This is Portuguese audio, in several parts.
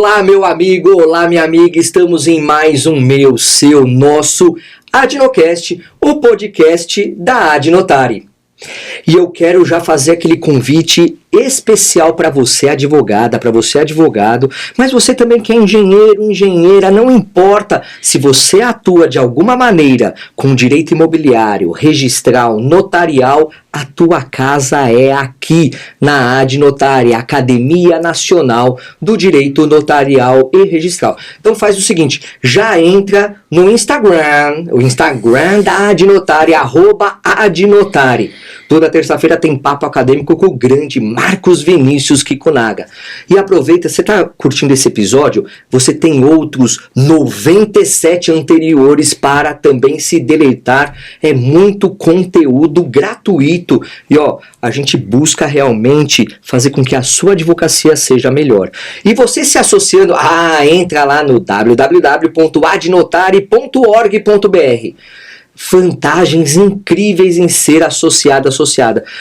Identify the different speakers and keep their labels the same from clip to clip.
Speaker 1: Olá, meu amigo, olá, minha amiga, estamos em mais um meu, seu, nosso Adnocast, o podcast da Adnotari. E eu quero já fazer aquele convite especial para você, advogada, para você, advogado, mas você também que é engenheiro, engenheira, não importa se você atua de alguma maneira com direito imobiliário, registral, notarial, a tua casa é aqui na Adnotari, Academia Nacional do Direito Notarial e Registral. Então faz o seguinte, já entra no Instagram, o Instagram da Adnotari, @Adnotari. Toda terça-feira tem papo acadêmico com o grande Marcos Vinícius Kikunaga. E aproveita, você está curtindo esse episódio? Você tem outros 97 anteriores para também se deleitar. É muito conteúdo gratuito. E ó, a gente busca realmente fazer com que a sua advocacia seja melhor. E você se associando, entra lá no www.adnotari.org.br. Vantagens incríveis em ser associada.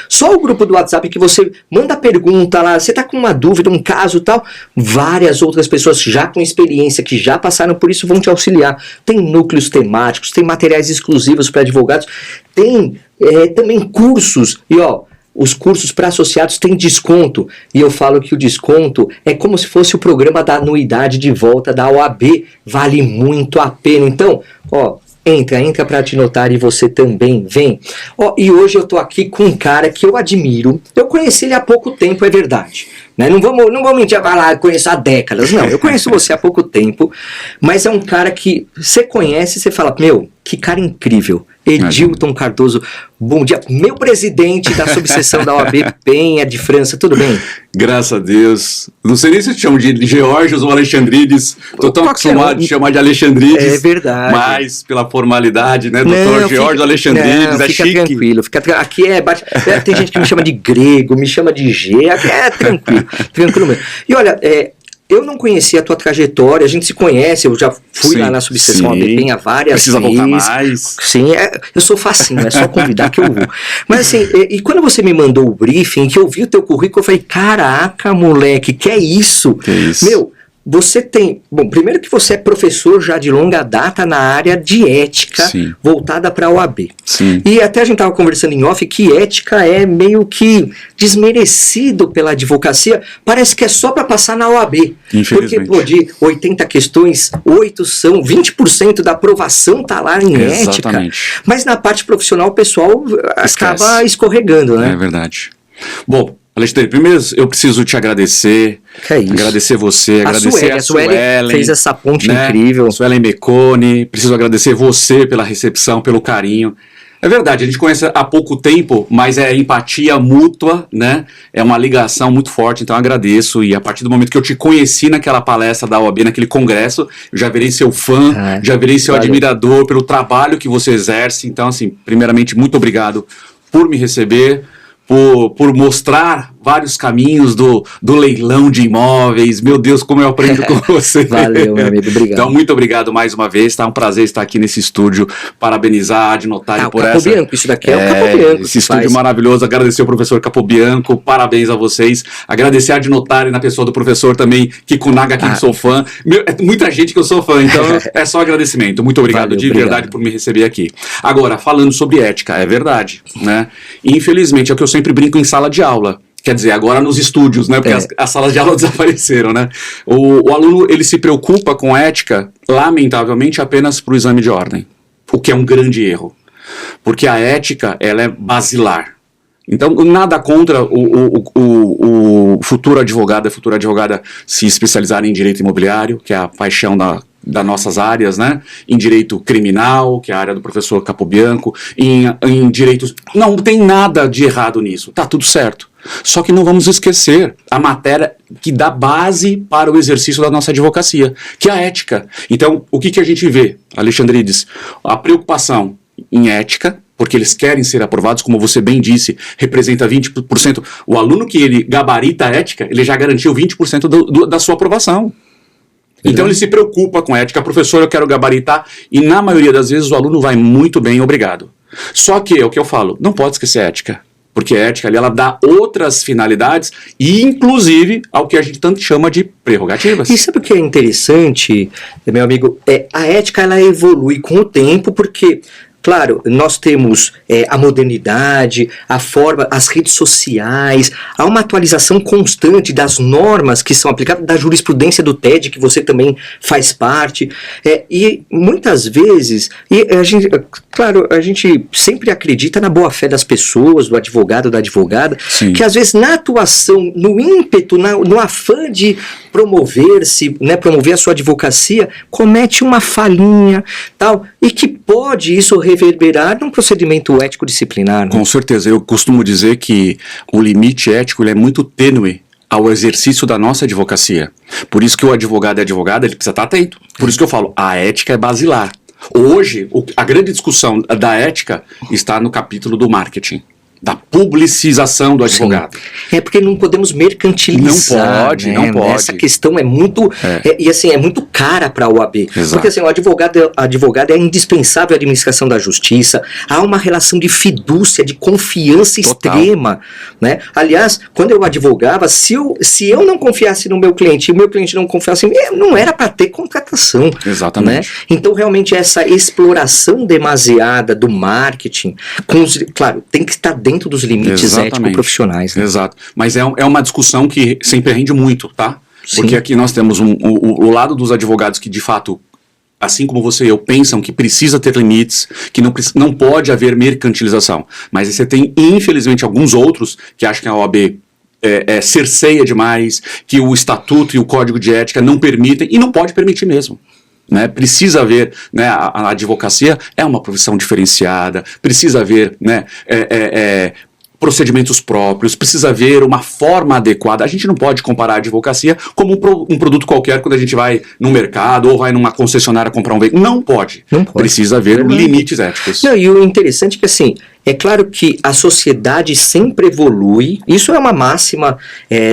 Speaker 1: Só o grupo do WhatsApp que você manda pergunta lá, você tá com uma dúvida, um caso e tal, várias outras pessoas já com experiência, que já passaram por isso, vão te auxiliar. Tem núcleos temáticos, tem materiais exclusivos para advogados, tem também cursos, e ó, os cursos para associados têm desconto, e eu falo que o desconto é como se fosse o programa da anuidade de volta da OAB, vale muito a pena. Então, ó, Entra pra Adnotari e você também vem. E hoje eu tô aqui com um cara que eu admiro. Eu conheci ele há pouco tempo, é verdade. Né? Não vamos mentir, vai lá, conheço há décadas. Não, eu conheço você há pouco tempo, mas é um cara que você conhece e você fala, meu, que cara incrível. Edilton Cardoso, bom dia. Meu presidente da subseção da OAB Penha de França, tudo bem?
Speaker 2: Graças a Deus. Não sei nem se te chamo de Georgios ou Alexandrides. Estou tão acostumado de chamar de Alexandrides.
Speaker 1: É verdade.
Speaker 2: Mas pela formalidade, né? Doutor Georgios Alexandrides, é
Speaker 1: fica
Speaker 2: chique.
Speaker 1: Tranquilo, aqui tem gente que me chama de grego, me chama de G, aqui é tranquilo mesmo. E olha, eu não conhecia a tua trajetória, a gente se conhece, eu já fui lá na subseção OAB Penha várias vezes.
Speaker 2: Precisa voltar mais.
Speaker 1: Sim, eu sou facinho, é só convidar que eu vou. Mas assim, e quando você me mandou o briefing, que eu vi o teu currículo, eu falei, caraca, moleque, que é isso?
Speaker 2: Que é isso?
Speaker 1: Meu, você tem... Bom, primeiro que você é professor já de longa data na área de ética,
Speaker 2: Sim,
Speaker 1: voltada para a OAB.
Speaker 2: Sim.
Speaker 1: E até a gente estava conversando em off que ética é meio que desmerecido pela advocacia. Parece que é só para passar na OAB.
Speaker 2: Infelizmente.
Speaker 1: Porque, de 80 questões, 8 são, 20% da aprovação tá lá em
Speaker 2: Exatamente.
Speaker 1: ética. Mas na parte profissional o pessoal acaba escorregando, né?
Speaker 2: É verdade. Bom, Alexandre, primeiro eu preciso te agradecer.
Speaker 1: Que é isso?
Speaker 2: Agradecer você, agradecer a Suelen,
Speaker 1: fez essa ponte incrível.
Speaker 2: Suelen Mecone, preciso agradecer você pela recepção, pelo carinho. É verdade, a gente conhece há pouco tempo, mas é empatia mútua, né? É uma ligação muito forte, então eu agradeço. E a partir do momento que eu te conheci naquela palestra da OAB, naquele congresso, eu já virei seu fã, já virei seu admirador pelo trabalho que você exerce. Então, assim, primeiramente, muito obrigado por me receber, por mostrar vários caminhos do leilão de imóveis. Meu Deus, como eu aprendo com você.
Speaker 1: Valeu, meu amigo, obrigado.
Speaker 2: Então, muito obrigado mais uma vez, tá um prazer estar aqui nesse estúdio, parabenizar a Adnotari por essa...
Speaker 1: Capobianco, isso daqui é o Capobianco.
Speaker 2: Esse estúdio maravilhoso, agradecer ao professor Capobianco, parabéns a vocês, agradecer a Adnotari na pessoa do professor também, Kikunaga, que sou fã, muita gente que eu sou fã, então é só agradecimento, muito obrigado. Valeu, verdade por me receber aqui. Agora, falando sobre ética, é verdade, né? Infelizmente, é o que eu sempre brinco em sala de aula. Quer dizer, agora nos estúdios, né? Porque as salas de aula desapareceram, né? O aluno, ele se preocupa com ética, lamentavelmente, apenas para o exame de ordem. O que é um grande erro. Porque a ética, ela é basilar. Então, nada contra o futuro advogado, a futura advogada se especializar em direito imobiliário, que é a paixão das nossas áreas, né? Em direito criminal, que é a área do professor Capobianco, em direitos... Não tem nada de errado nisso, tá tudo certo. Só que não vamos esquecer a matéria que dá base para o exercício da nossa advocacia, que é a ética. Então, o que a gente vê, Alexandrides? A preocupação em ética, porque eles querem ser aprovados, como você bem disse, representa 20%. O aluno que ele gabarita a ética, ele já garantiu 20% da sua aprovação. Então ele se preocupa com a ética. Professor, eu quero gabaritar, e na maioria das vezes o aluno vai muito bem, obrigado. Só que, é o que eu falo, não pode esquecer a ética. Porque a ética ali, ela dá outras finalidades e, inclusive, ao que a gente tanto chama de prerrogativas.
Speaker 1: E sabe o que é interessante, meu amigo? A ética, ela evolui com o tempo, porque... Claro, nós temos a modernidade, a forma, as redes sociais, há uma atualização constante das normas que são aplicadas, da jurisprudência do TED, que você também faz parte, e muitas vezes, a gente sempre acredita na boa-fé das pessoas, do advogado, da advogada,
Speaker 2: Sim.
Speaker 1: que às vezes na atuação, no ímpeto, no afã de promover-se, né, promover a sua advocacia, comete uma falhinha, tal, e que pode isso reverberar num procedimento ético-disciplinar. Né?
Speaker 2: Com certeza, eu costumo dizer que o limite ético ele é muito tênue ao exercício da nossa advocacia. Por isso que o advogado e a advogada, ele precisa estar atento. Por isso que eu falo, a ética é basilar. Hoje, a grande discussão da ética está no capítulo do marketing, da publicização do advogado.
Speaker 1: Sim. Porque não podemos mercantilizar.
Speaker 2: Não pode,
Speaker 1: né?
Speaker 2: não pode.
Speaker 1: Essa questão é muito, e assim, é muito cara para a OAB.
Speaker 2: Exato.
Speaker 1: Porque assim, o advogado é indispensável à administração da justiça, há uma relação de fidúcia, de confiança
Speaker 2: Total.
Speaker 1: extrema. Né? Aliás, quando eu advogava, se eu não confiasse no meu cliente e o meu cliente não confiasse em mim, não era para ter contratação.
Speaker 2: Exatamente.
Speaker 1: Né? Então, realmente, essa exploração demasiada do marketing, claro, tem que estar dentro dos limites ético-profissionais. Né?
Speaker 2: Exato. Mas é uma discussão que sempre rende muito, tá?
Speaker 1: Sim.
Speaker 2: Porque aqui nós temos o lado dos advogados que, de fato, assim como você e eu, pensam que precisa ter limites, que não pode haver mercantilização. Mas aí você tem, infelizmente, alguns outros que acham que a OAB cerceia demais, que o estatuto e o código de ética não permitem, e não pode permitir mesmo. Né, precisa haver, né, a advocacia é uma profissão diferenciada, precisa haver, né, procedimentos próprios, precisa haver uma forma adequada. A gente não pode comparar a advocacia como um produto qualquer quando a gente vai no mercado ou vai numa concessionária comprar um veículo. Não pode. Precisa haver limites éticos.
Speaker 1: Não, e o interessante é que assim, é claro que a sociedade sempre evolui, isso é uma máxima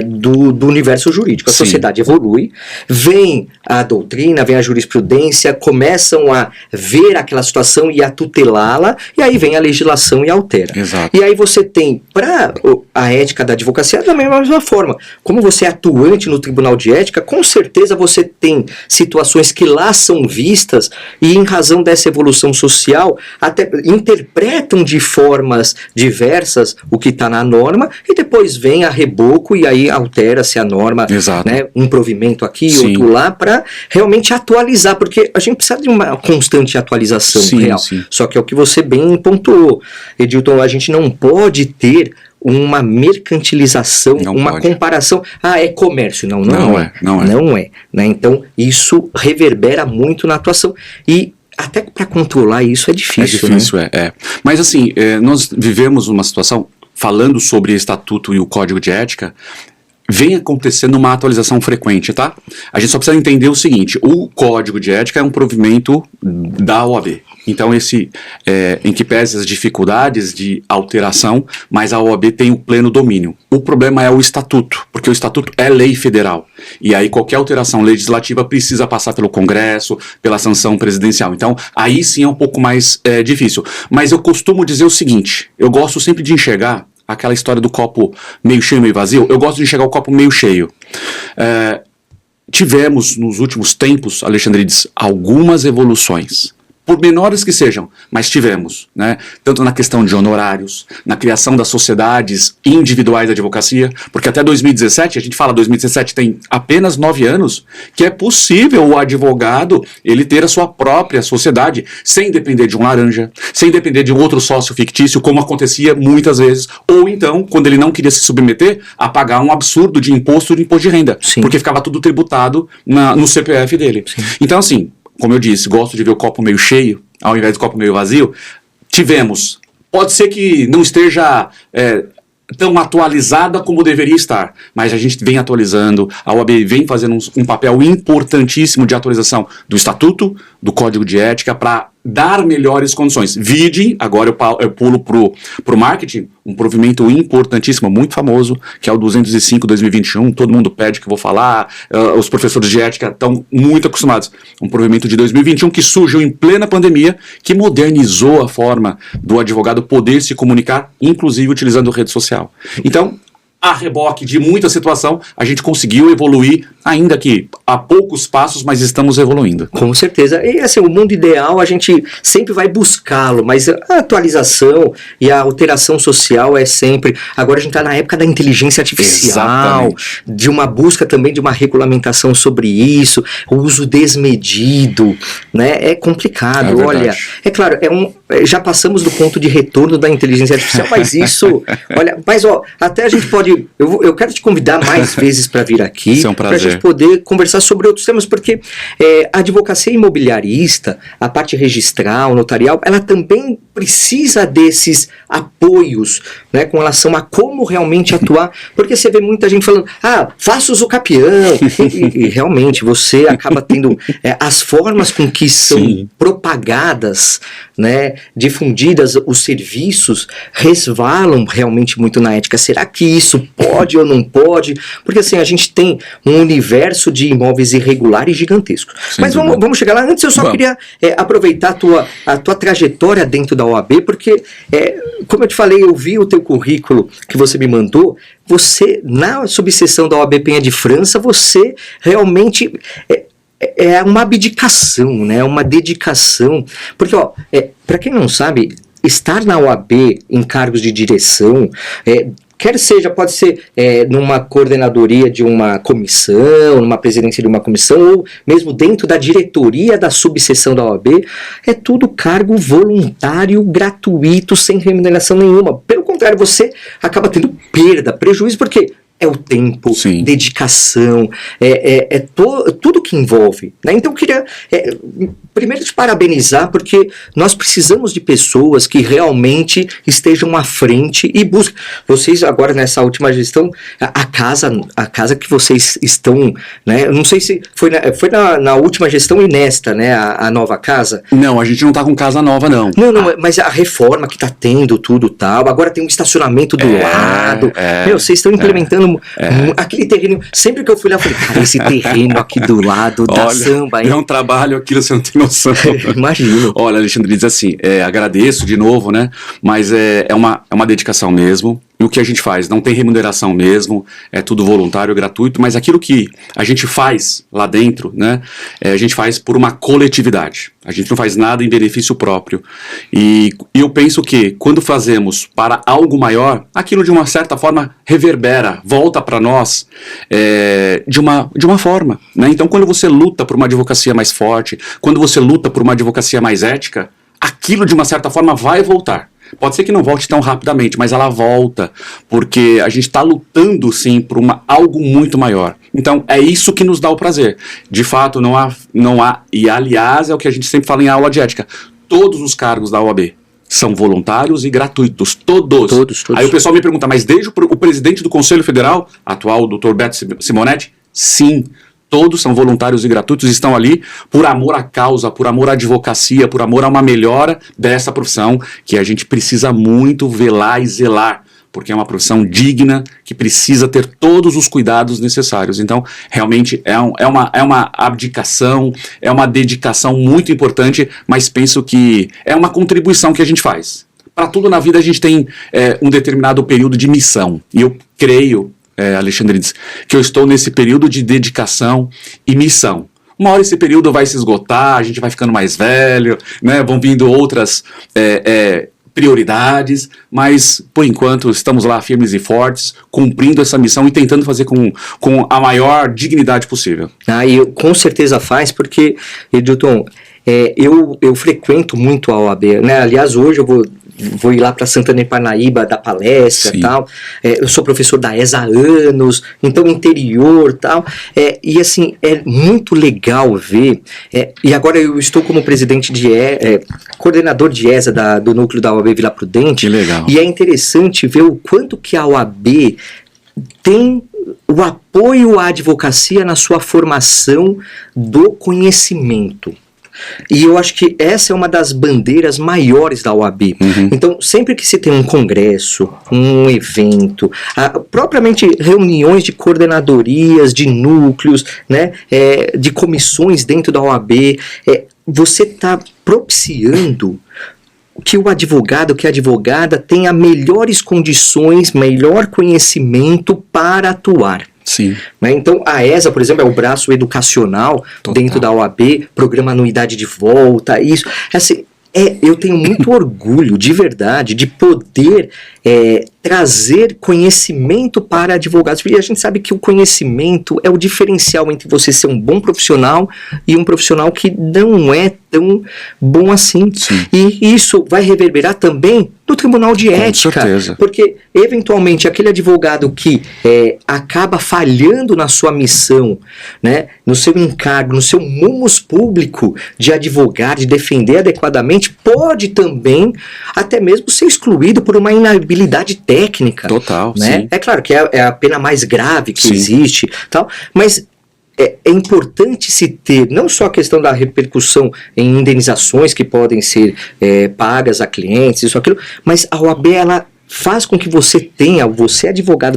Speaker 1: do universo jurídico, a sociedade evolui, vem a doutrina, vem a jurisprudência, começam a ver aquela situação e a tutelá-la, e aí vem a legislação e altera.
Speaker 2: Exato.
Speaker 1: E aí você tem, para a ética da advocacia, da mesma forma, como você é atuante no tribunal de ética, com certeza você tem situações que lá são vistas, e em razão dessa evolução social, até interpretam de formas diversas o que está na norma, e depois vem a reboco e aí altera-se a norma, né, um provimento aqui, outro lá, para realmente atualizar, porque a gente precisa de uma constante atualização real. Sim. Só que é o que você bem pontuou, Edilton, a gente não pode ter uma mercantilização, comparação, é comércio, não é. Né? Então, isso reverbera muito na atuação, e até para controlar isso é difícil.
Speaker 2: Né? Mas assim, nós vivemos uma situação, falando sobre estatuto e o código de ética, vem acontecendo uma atualização frequente, tá? A gente só precisa entender o seguinte, o código de ética é um provimento da OAB. Então em que pese as dificuldades de alteração, mas a OAB tem o pleno domínio. O problema é o estatuto, porque o estatuto é lei federal. E aí qualquer alteração legislativa precisa passar pelo Congresso, pela sanção presidencial. Então aí sim é um pouco mais difícil. Mas eu costumo dizer o seguinte, eu gosto sempre de enxergar aquela história do copo meio cheio, meio vazio. Eu gosto de enxergar o copo meio cheio. Tivemos nos últimos tempos, Alexandrides, algumas evoluções. Por menores que sejam, mas tivemos, né? Tanto na questão de honorários, na criação das sociedades individuais da advocacia, porque até 2017, a gente fala 2017 tem apenas 9 anos, que é possível o advogado ele ter a sua própria sociedade, sem depender de um laranja, sem depender de um outro sócio fictício, como acontecia muitas vezes, ou então, quando ele não queria se submeter a pagar um absurdo de imposto de renda, porque ficava tudo tributado no CPF dele. Sim. Então, assim, como eu disse, gosto de ver o copo meio cheio, ao invés do copo meio vazio. Tivemos. Pode ser que não esteja tão atualizada como deveria estar, mas a gente vem atualizando, a OAB vem fazendo um papel importantíssimo de atualização do Estatuto, do Código de Ética para dar melhores condições. Vide, agora eu pulo pro marketing, um provimento importantíssimo, muito famoso, que é o 205/2021, todo mundo pede que eu vou falar, os professores de ética estão muito acostumados. Um provimento de 2021 que surgiu em plena pandemia, que modernizou a forma do advogado poder se comunicar, inclusive utilizando rede social. Então, a reboque de muita situação, a gente conseguiu evoluir, ainda que a poucos passos, mas estamos evoluindo.
Speaker 1: Com certeza. E assim, o mundo ideal a gente sempre vai buscá-lo, mas a atualização e a alteração social é sempre... Agora a gente está na época da inteligência artificial, exatamente, de uma busca também de uma regulamentação sobre isso, o uso desmedido, né? É complicado. Olha, é claro, já passamos do ponto de retorno da inteligência artificial, mas isso... Olha, mas ó, até a gente pode... Eu quero te convidar mais vezes para vir aqui, para a gente poder conversar sobre outros temas, porque a advocacia imobiliarista, a parte registral, notarial, ela também precisa desses apoios, né, com relação a como realmente atuar, porque você vê muita gente falando, faça uso capião, e realmente você acaba tendo as formas com que são propagadas, né, difundidas os serviços, resvalam realmente muito na ética. Será que isso pode ou não pode? Porque assim, a gente tem um universo de imóveis irregulares gigantesco. Mas vamos chegar lá. Antes eu só queria aproveitar a tua trajetória dentro da OAB, porque, como eu te falei, eu vi o teu currículo que você me mandou. Você, na subseção da OAB Penha de França, você realmente... É uma abdicação, né? Uma dedicação. Porque, para quem não sabe, estar na OAB em cargos de direção, quer seja, pode ser numa coordenadoria de uma comissão, numa presidência de uma comissão, ou mesmo dentro da diretoria da subseção da OAB, é tudo cargo voluntário, gratuito, sem remuneração nenhuma. Pelo contrário, você acaba tendo perda, prejuízo, porque... é o tempo, dedicação, tudo que envolve, né? Então eu queria primeiro te parabenizar, porque nós precisamos de pessoas que realmente estejam à frente e busquem. Vocês agora nessa última gestão, a casa que vocês estão, né? Eu não sei se foi na última gestão e nesta, né? A nova casa.
Speaker 2: Não, a gente não tá com casa nova, não.
Speaker 1: Não, mas a reforma que tá tendo, tudo tal, agora tem um estacionamento do lado. Vocês estão implementando aquele terreno. Sempre que eu fui lá, eu falei, cara, esse terreno aqui do lado da samba, hein?
Speaker 2: É um trabalho aquilo, você não tem noção.
Speaker 1: Imagino.
Speaker 2: Olha, Alexandre, diz assim, agradeço de novo, né? Mas é uma dedicação mesmo. E o que a gente faz? Não tem remuneração mesmo, é tudo voluntário, gratuito, mas aquilo que a gente faz lá dentro, né? A gente faz por uma coletividade. A gente não faz nada em benefício próprio. E eu penso que quando fazemos para algo maior, aquilo de uma certa forma reverbera, volta para nós de uma forma, né? Então quando você luta por uma advocacia mais forte, quando você luta por uma advocacia mais ética, aquilo de uma certa forma vai voltar. Pode ser que não volte tão rapidamente, mas ela volta, porque a gente está lutando sim por algo muito maior. Então é isso que nos dá o prazer. De fato, não há, e aliás é o que a gente sempre fala em aula de ética, todos os cargos da OAB são voluntários e gratuitos, todos. Aí o pessoal me pergunta, mas desde o presidente do Conselho Federal, atual Dr. Beto Simonetti? Sim. Todos são voluntários e gratuitos, estão ali por amor à causa, por amor à advocacia, por amor a uma melhora dessa profissão que a gente precisa muito velar e zelar, porque é uma profissão digna que precisa ter todos os cuidados necessários. Então, realmente é uma abdicação, é uma dedicação muito importante, mas penso que é uma contribuição que a gente faz. Para tudo na vida a gente tem um determinado período de missão, e eu creio, Alexandre, que eu estou nesse período de dedicação e missão. Uma hora esse período vai se esgotar, a gente vai ficando mais velho, né? Vão vindo outras prioridades, mas por enquanto estamos lá firmes e fortes, cumprindo essa missão e tentando fazer com a maior dignidade possível.
Speaker 1: E com certeza faz, porque, Edilton, eu frequento muito a OAB, né? Aliás, hoje eu vou ir lá para Santana e Parnaíba dar palestra e tal. Eu sou professor da ESA há anos, então interior e tal. E assim, é muito legal ver. E agora eu estou como presidente coordenador de ESA do núcleo da OAB Vila Prudente.
Speaker 2: Que legal.
Speaker 1: E é interessante ver o quanto que a OAB tem o apoio à advocacia na sua formação do conhecimento. E eu acho que essa é uma das bandeiras maiores da OAB. Então, sempre que se tem um congresso, um evento, propriamente reuniões de coordenadorias, de núcleos, né, de comissões dentro da OAB, você está propiciando que o advogado, que a advogada tenha melhores condições, melhor conhecimento para atuar.
Speaker 2: Sim.
Speaker 1: Né? Então, a ESA, por exemplo, é o braço educacional dentro da OAB, programa Anuidade de Volta, isso. Assim, eu tenho muito orgulho, de verdade, de poder trazer conhecimento para advogados, porque a gente sabe que o conhecimento é o diferencial entre você ser um bom profissional e um profissional que não é tão bom assim.
Speaker 2: Sim.
Speaker 1: E isso vai reverberar também no Tribunal de Ética.
Speaker 2: Com certeza.
Speaker 1: Porque, eventualmente, aquele advogado que acaba falhando na sua missão, né, no seu encargo, no seu munus público de advogar, de defender adequadamente, pode também até mesmo ser excluído por uma inabilidade técnica.
Speaker 2: Total,
Speaker 1: né?
Speaker 2: sim.
Speaker 1: É claro que é a pena mais grave que
Speaker 2: Sim.
Speaker 1: existe, tal, mas é importante se ter não só a questão da repercussão em indenizações que podem ser pagas a clientes, isso, aquilo, mas a OAB, ela faz com que você advogada,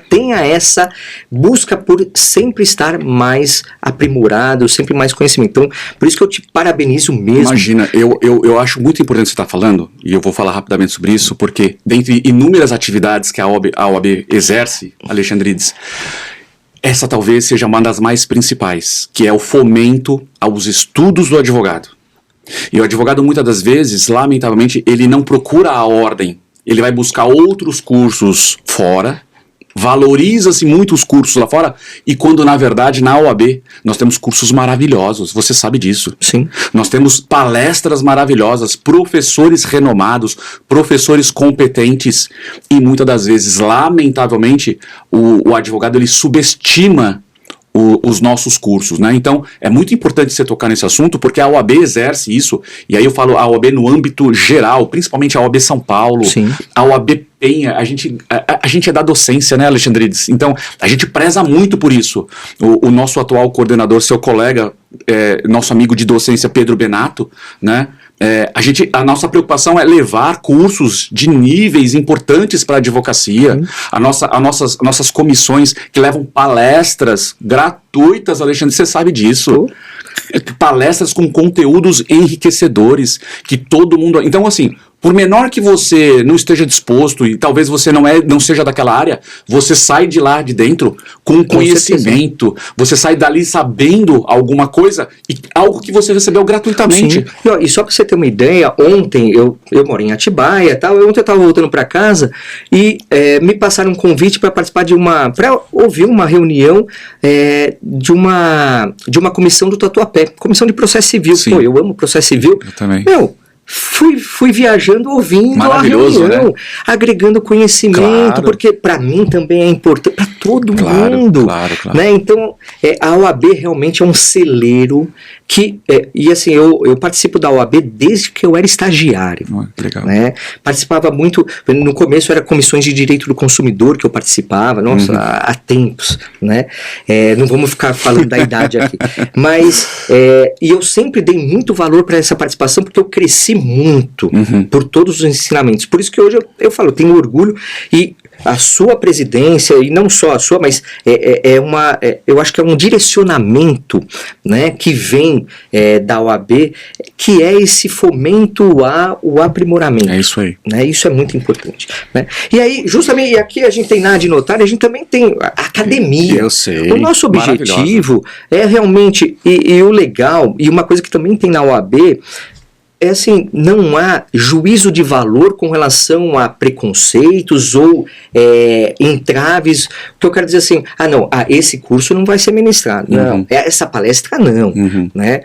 Speaker 1: tenha essa busca por sempre estar mais aprimorado, sempre mais conhecimento. Então, por isso que eu te parabenizo mesmo.
Speaker 2: Imagina, eu acho muito importante o que você está falando, e eu vou falar rapidamente sobre isso, porque dentre inúmeras atividades que a OAB exerce, Alexandrides, essa talvez seja uma das mais principais, que é o fomento aos estudos do advogado. E o advogado, muitas das vezes, lamentavelmente, ele não procura a ordem. Ele vai buscar outros cursos fora, valoriza-se muito os cursos lá fora, e quando, na verdade, na OAB, nós temos cursos maravilhosos, você sabe disso.
Speaker 1: Sim.
Speaker 2: Nós temos palestras maravilhosas, professores renomados, professores competentes, e muitas das vezes, lamentavelmente, o advogado, ele subestima os nossos cursos, né? Então, é muito importante você tocar nesse assunto, porque a OAB exerce isso, e aí eu falo a OAB no âmbito geral, principalmente a OAB São Paulo,
Speaker 1: Sim.
Speaker 2: a OAB Penha, a gente é da docência, né, Alexandrides? Então, a gente preza muito por isso. O nosso atual coordenador, seu colega, nosso amigo de docência, Pedro Benato, né? A nossa preocupação é levar cursos de níveis importantes para a advocacia. Nossas comissões que levam palestras gratuitas, Alexandre, você sabe disso. Palestras com conteúdos enriquecedores, que todo mundo... Então, assim, por menor que você não esteja disposto, e talvez você não seja daquela área, você sai de lá de dentro com conhecimento, você sai dali sabendo alguma coisa, e algo que você recebeu gratuitamente.
Speaker 1: Sim. E só para você ter uma ideia, ontem eu moro em Atibaia, tal, ontem eu estava voltando para casa e me passaram um convite para participar para ouvir uma reunião de uma comissão do Tatuapé, comissão de processo civil.
Speaker 2: Sim.
Speaker 1: Pô, eu amo processo civil.
Speaker 2: Eu também.
Speaker 1: Fui viajando, ouvindo a reunião,
Speaker 2: né?
Speaker 1: agregando conhecimento,
Speaker 2: Claro.
Speaker 1: Porque para mim também é importante, para todo mundo.
Speaker 2: Claro.
Speaker 1: Né? Então, a OAB realmente é um celeiro que, e assim, eu participo da OAB desde que eu era estagiário.
Speaker 2: Legal.
Speaker 1: Né? Participava muito, no começo era comissões de direito do consumidor que eu participava, nossa, há tempos, né? Não vamos ficar falando da idade aqui, mas, e eu sempre dei muito valor para essa participação, porque eu cresci muito por todos os ensinamentos, por isso que hoje eu falo, eu tenho orgulho, e a sua presidência, e não só a sua, mas eu acho que é um direcionamento, né, que vem da OAB, que é esse fomento ao aprimoramento.
Speaker 2: É isso aí.
Speaker 1: Né, isso é muito importante. Né? E aí, justamente, e aqui a gente tem na Adnotária, a gente também tem a academia.
Speaker 2: Eu sei.
Speaker 1: O nosso objetivo é realmente, e o legal, e uma coisa que também tem na OAB, é assim, não há juízo de valor com relação a preconceitos ou entraves, que eu quero dizer assim, esse curso não vai ser ministrado, não, essa palestra não, né?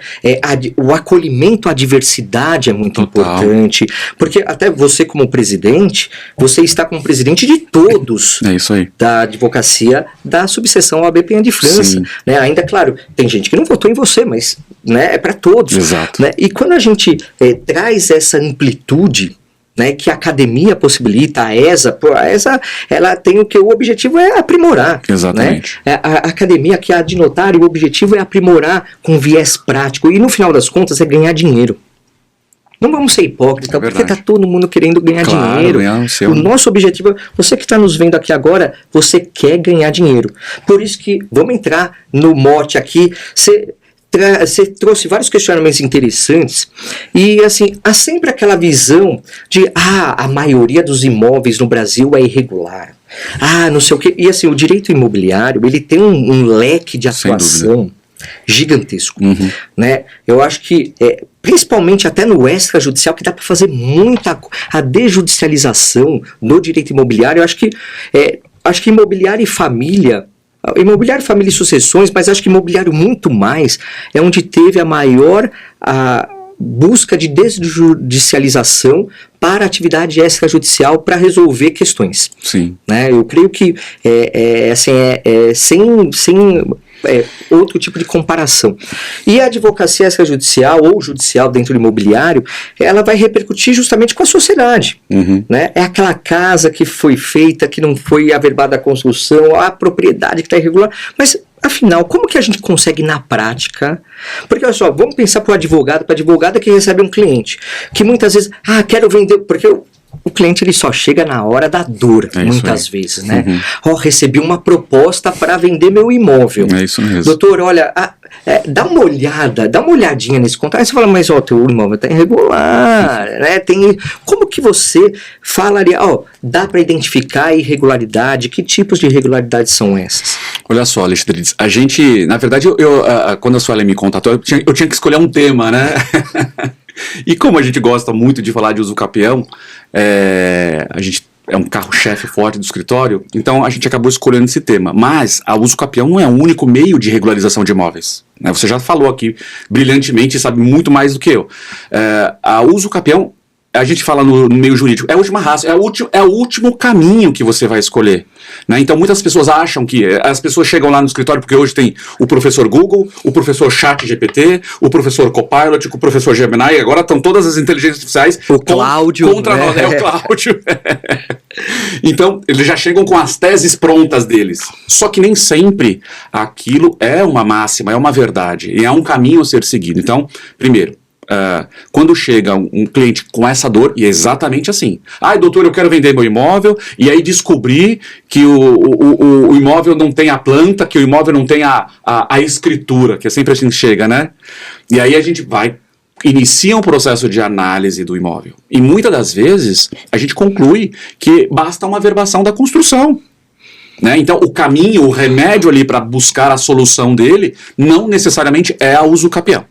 Speaker 1: O acolhimento à diversidade é muito importante, porque até você como presidente, você está como presidente de todos
Speaker 2: isso aí.
Speaker 1: Da advocacia da subseção OAB Penha de França, né? Ainda, claro, tem gente que não votou em você, mas, né, é para todos.
Speaker 2: Exato.
Speaker 1: Né? E quando a gente traz essa amplitude, né, que a academia possibilita, a ESA, ela tem o objetivo é aprimorar.
Speaker 2: Exatamente.
Speaker 1: Né? A academia, que é a Adnotário, o objetivo é aprimorar com viés prático, e no final das contas é ganhar dinheiro. Não vamos ser hipócritas, porque está todo mundo querendo ganhar dinheiro. O nosso objetivo, você que está nos vendo aqui agora, você quer ganhar dinheiro. Por isso que, vamos entrar no mote aqui, você trouxe vários questionamentos interessantes e assim, há sempre aquela visão de a maioria dos imóveis no Brasil é irregular, não sei o que, e assim, o direito imobiliário, ele tem um leque de atuação gigantesco, né? Eu acho que principalmente até no extrajudicial, que dá para fazer a desjudicialização no direito imobiliário. Eu acho que imobiliário e família, imobiliário, família e sucessões, mas acho que imobiliário muito mais, é onde teve a maior busca de desjudicialização para atividade extrajudicial para resolver questões.
Speaker 2: Sim.
Speaker 1: Né? Eu creio que sem outro tipo de comparação. E a advocacia extrajudicial ou judicial dentro do imobiliário, ela vai repercutir justamente com a sociedade. Né? É aquela casa que foi feita, que não foi averbada a construção, a propriedade que está irregular, mas afinal, como que a gente consegue na prática? Porque olha só, vamos pensar para a advogada que recebe um cliente, que muitas vezes, quero vender, porque o cliente ele só chega na hora da dor, muitas vezes, né? Recebi uma proposta para vender meu imóvel.
Speaker 2: É isso mesmo.
Speaker 1: Doutor, olha, dá uma olhadinha nesse contrato. Aí você fala, mas teu imóvel está irregular, né? Como que você falaria, dá para identificar a irregularidade? Que tipos de irregularidades são essas?
Speaker 2: Olha só, Alexandre, a gente, na verdade, quando a Suelen me contatou, eu tinha que escolher um tema, né? E como a gente gosta muito de falar de uso capião, a gente é um carro-chefe forte do escritório, então a gente acabou escolhendo esse tema. Mas a uso capião não é o único meio de regularização de imóveis. Né? Você já falou aqui brilhantemente e sabe muito mais do que eu. A uso capião, a gente fala no meio jurídico, é a última raça, é o último caminho que você vai escolher. Né? Então muitas pessoas acham que as pessoas chegam lá no escritório porque hoje tem o professor Google, o professor ChatGPT, o professor Copilot, o professor Gemini, agora estão todas as inteligências artificiais
Speaker 1: Cláudio,
Speaker 2: contra nós, o Cláudio. Então eles já chegam com as teses prontas deles. Só que nem sempre aquilo é uma máxima, é uma verdade, e é um caminho a ser seguido. Então, primeiro, quando chega um cliente com essa dor, e é exatamente assim, doutor, eu quero vender meu imóvel, e aí descobri que o imóvel não tem a planta, que o imóvel não tem a escritura, que é sempre assim que chega, né? E aí a gente inicia um processo de análise do imóvel, e muitas das vezes a gente conclui que basta uma averbação da construção. Né? Então o caminho, o remédio ali para buscar a solução dele, não necessariamente é a uso capião.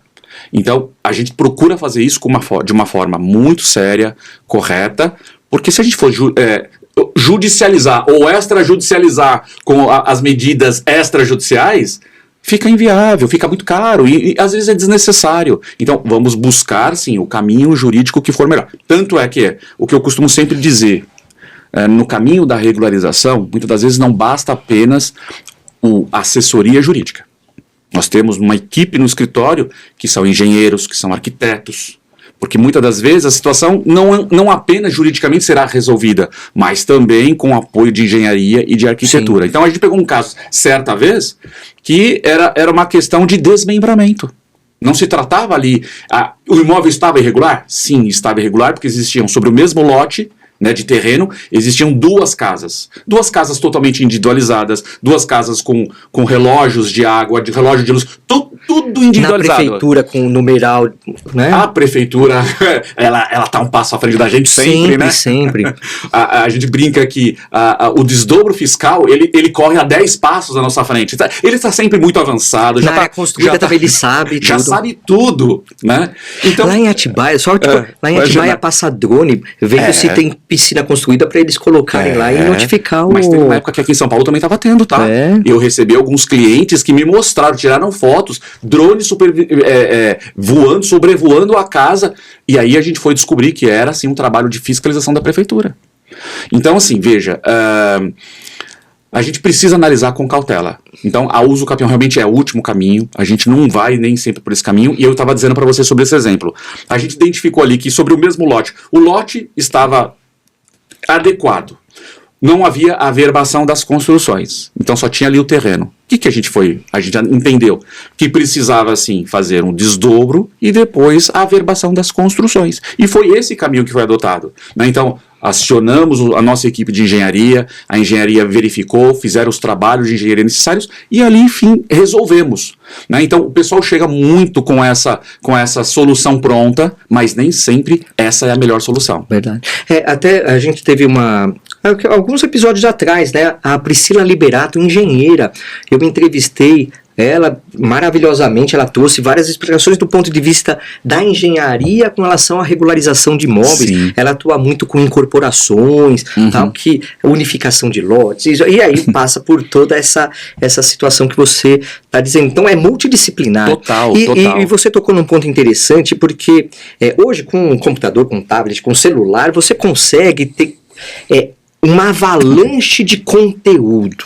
Speaker 2: Então, a gente procura fazer isso de uma forma muito séria, correta, porque se a gente for judicializar ou extrajudicializar com as medidas extrajudiciais, fica inviável, fica muito caro e às vezes é desnecessário. Então, vamos buscar, sim, o caminho jurídico que for melhor. Tanto é que o que eu costumo sempre dizer, no caminho da regularização, muitas das vezes não basta apenas a assessoria jurídica. Nós temos uma equipe no escritório que são engenheiros, que são arquitetos, porque muitas das vezes a situação não apenas juridicamente será resolvida, mas também com apoio de engenharia e de arquitetura. Sim. Então a gente pegou um caso, certa vez, que era uma questão de desmembramento. Não se tratava ali, o imóvel estava irregular? Sim, estava irregular, porque existiam sobre o mesmo lote, né, de terreno, existiam duas casas totalmente individualizadas, duas casas com relógios de água, de relógio de luz, tudo individualizado.
Speaker 1: Na prefeitura com numeral, né?
Speaker 2: A prefeitura, ela tá um passo à frente da gente sempre, né?
Speaker 1: Sempre.
Speaker 2: A gente brinca que o desdobro fiscal, ele corre a 10 passos à nossa frente. Ele está sempre muito avançado.
Speaker 1: Na área construída também ele sabe tudo.
Speaker 2: Já sabe tudo, né? Então,
Speaker 1: lá em Atibaia, lá em Atibaia passa drone, vendo se tem piscina construída para eles colocarem lá e notificar
Speaker 2: Mas teve uma época que aqui em São Paulo também estava tendo, tá? Eu recebi alguns clientes que me mostraram, tiraram fotos, drones voando, sobrevoando a casa, e aí a gente foi descobrir que era, assim, um trabalho de fiscalização da prefeitura. Então, assim, veja, a gente precisa analisar com cautela. Então, a uso capião realmente é o último caminho, a gente não vai nem sempre por esse caminho, e eu estava dizendo para você sobre esse exemplo. A gente identificou ali que sobre o mesmo lote, o lote estava adequado. Não havia averbação das construções, então só tinha ali o terreno. O que a gente entendeu que precisava, sim, fazer um desdobro e depois a averbação das construções. E foi esse caminho que foi adotado, né? Então, acionamos a nossa equipe de engenharia, a engenharia verificou, fizeram os trabalhos de engenharia necessários e ali, enfim, resolvemos, né? Então, o pessoal chega muito com essa solução pronta, mas nem sempre essa é a melhor solução.
Speaker 1: Verdade. Até a gente teve alguns episódios atrás, né? A Priscila Liberato, engenheira, eu entrevistei ela maravilhosamente, ela trouxe várias explicações do ponto de vista da engenharia com relação à regularização de imóveis.
Speaker 2: Sim.
Speaker 1: Ela atua muito com incorporações, tal, que unificação de lotes, e aí passa por toda essa situação que você está dizendo. Então é multidisciplinar.
Speaker 2: Total.
Speaker 1: E você tocou num ponto interessante, porque hoje com computador, com tablet, com celular, você consegue ter uma avalanche de conteúdo.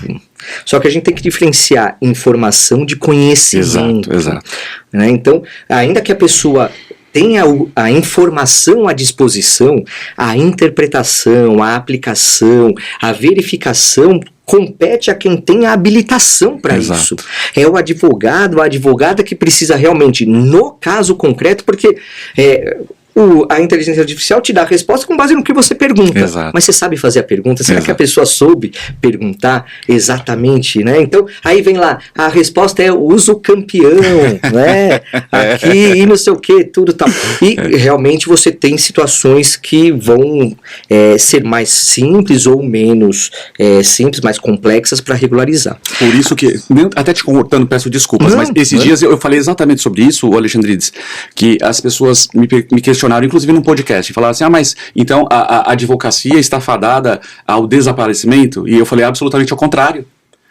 Speaker 1: Só que a gente tem que diferenciar informação de conhecimento.
Speaker 2: Exato.
Speaker 1: Né? Então, ainda que a pessoa tenha a informação à disposição, a interpretação, a aplicação, a verificação compete a quem tem a habilitação para isso. É o advogado, a advogada que precisa realmente, no caso concreto, porque a inteligência artificial te dá a resposta com base no que você pergunta.
Speaker 2: Exato.
Speaker 1: Mas você sabe fazer a pergunta? Será que a pessoa soube perguntar exatamente, né? Então, aí vem lá, a resposta é uso campeão, né? Aqui e não sei o que, tudo tal. E realmente você tem situações que vão ser mais simples ou menos simples, mais complexas para regularizar.
Speaker 2: Por isso que, até te cortando, peço desculpas, mas esses dias eu falei exatamente sobre isso, Alexandrides, que as pessoas me questionaram, inclusive num podcast, falaram assim, mas então a advocacia está fadada ao desaparecimento? E eu falei absolutamente ao contrário.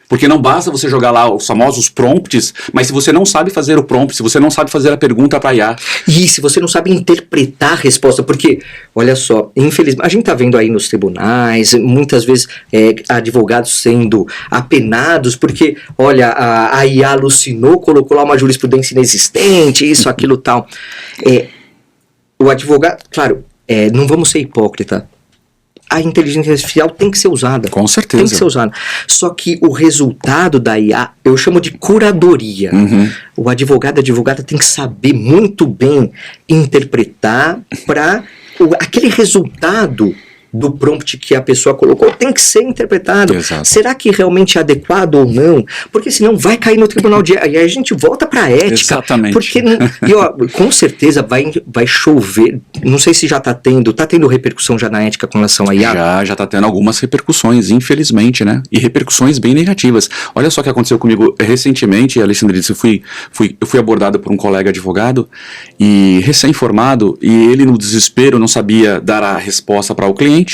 Speaker 2: Porque não basta você jogar lá os famosos prompts, mas se você não sabe fazer o prompt, se você não sabe fazer a pergunta para IA.
Speaker 1: E se você não sabe interpretar a resposta, porque, olha só, infelizmente, a gente está vendo aí nos tribunais, muitas vezes advogados sendo apenados, porque, olha, a IA alucinou, colocou lá uma jurisprudência inexistente, isso, aquilo, tal. O advogado, claro, não vamos ser hipócrita. A inteligência artificial tem que ser usada.
Speaker 2: Com certeza.
Speaker 1: Tem que ser usada. Só que o resultado da IA, eu chamo de curadoria. O advogado, a advogada tem que saber muito bem interpretar para aquele resultado do prompt que a pessoa colocou tem que ser interpretado.
Speaker 2: Exato.
Speaker 1: Será que realmente é adequado ou não? Porque senão vai cair no tribunal de ética. E aí a gente volta para a ética.
Speaker 2: Exatamente.
Speaker 1: Porque, com certeza vai chover. Não sei se já está tendo repercussão já na ética com relação à IA?
Speaker 2: Já está tendo algumas repercussões, infelizmente, né? E repercussões bem negativas. Olha só o que aconteceu comigo recentemente, Alexandre, eu fui abordado por um colega advogado e recém-formado, e ele no desespero não sabia dar a resposta para o cliente.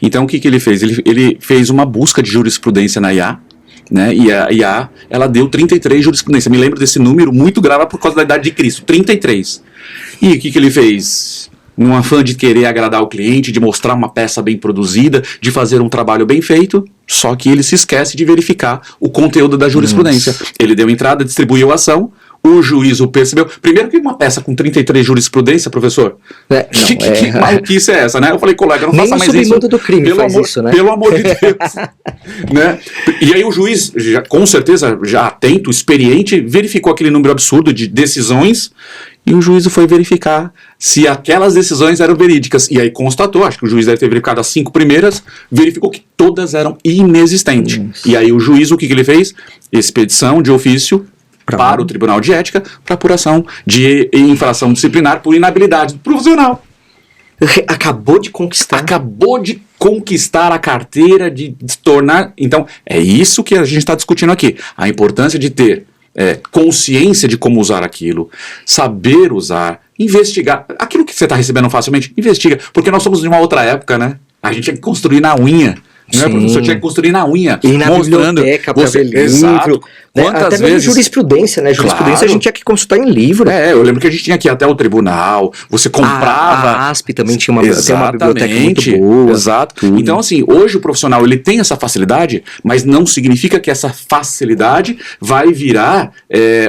Speaker 2: Então o que ele fez? Ele fez uma busca de jurisprudência na IA, né? E a IA, ela deu 33 jurisprudências. Me lembro desse número muito grave por causa da idade de Cristo, 33. E o que ele fez? Num afã de querer agradar o cliente, de mostrar uma peça bem produzida, de fazer um trabalho bem feito, só que ele se esquece de verificar o conteúdo da jurisprudência. Ele deu entrada, distribuiu a ação, o juízo percebeu. Primeiro que uma peça com 33 jurisprudência, professor, que maluquice é essa, né? Eu falei, colega, não faça mais isso.
Speaker 1: Do crime
Speaker 2: pelo
Speaker 1: faz
Speaker 2: amor,
Speaker 1: isso, né?
Speaker 2: Pelo amor de Deus. Né? E aí o juiz, com certeza, já atento, experiente, verificou aquele número absurdo de decisões, e o juízo foi verificar se aquelas decisões eram verídicas. E aí constatou, acho que o juiz deve ter verificado as 5 primeiras, verificou que todas eram inexistentes. E aí o juiz, o que ele fez? Expedição de ofício para o Tribunal de Ética para apuração de infração disciplinar por inabilidade profissional.
Speaker 1: Acabou de conquistar
Speaker 2: a carteira, de se tornar... Então, é isso que a gente está discutindo aqui. A importância de ter consciência de como usar aquilo, saber usar, investigar. Aquilo que você está recebendo facilmente, investiga. Porque nós somos de uma outra época, né? A gente tinha que construir na unha. Não é, professor? Tinha que construir na unha.
Speaker 1: E na biblioteca para ver livro, Né?
Speaker 2: Quantas
Speaker 1: até mesmo
Speaker 2: vezes...
Speaker 1: jurisprudência, né? Jurisprudência
Speaker 2: Claro.
Speaker 1: a gente tinha que consultar em livro.
Speaker 2: Eu lembro que a gente tinha que ir até o tribunal, você comprava...
Speaker 1: A ASP também tinha tem uma biblioteca muito boa.
Speaker 2: Exato.
Speaker 1: Tudo.
Speaker 2: Então, assim, hoje o profissional ele tem essa facilidade, mas não significa que essa facilidade vai virar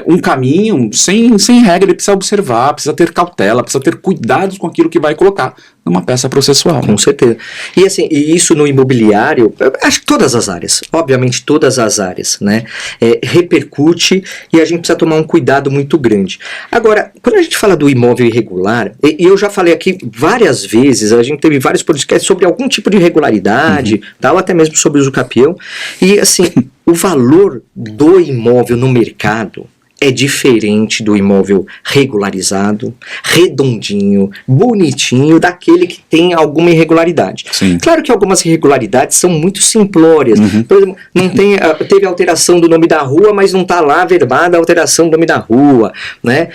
Speaker 2: um caminho sem regra. Ele precisa observar, precisa ter cautela, precisa ter cuidados com aquilo que vai colocar numa peça processual.
Speaker 1: Com certeza. E assim, e isso no imobiliário, acho que todas as áreas, obviamente todas as áreas, né, repercute e a gente precisa tomar um cuidado muito grande. Agora, quando a gente fala do imóvel irregular, e eu já falei aqui várias vezes, a gente teve vários podcasts sobre algum tipo de irregularidade, tal, até mesmo sobre o uso capião, e assim, o valor do imóvel no mercado é diferente do imóvel regularizado, redondinho, bonitinho, daquele que tem alguma irregularidade.
Speaker 2: Sim.
Speaker 1: Claro que algumas irregularidades são muito simplórias. Por exemplo, não tem, teve alteração do nome da rua, mas não está lá averbada a alteração do nome da rua. Né?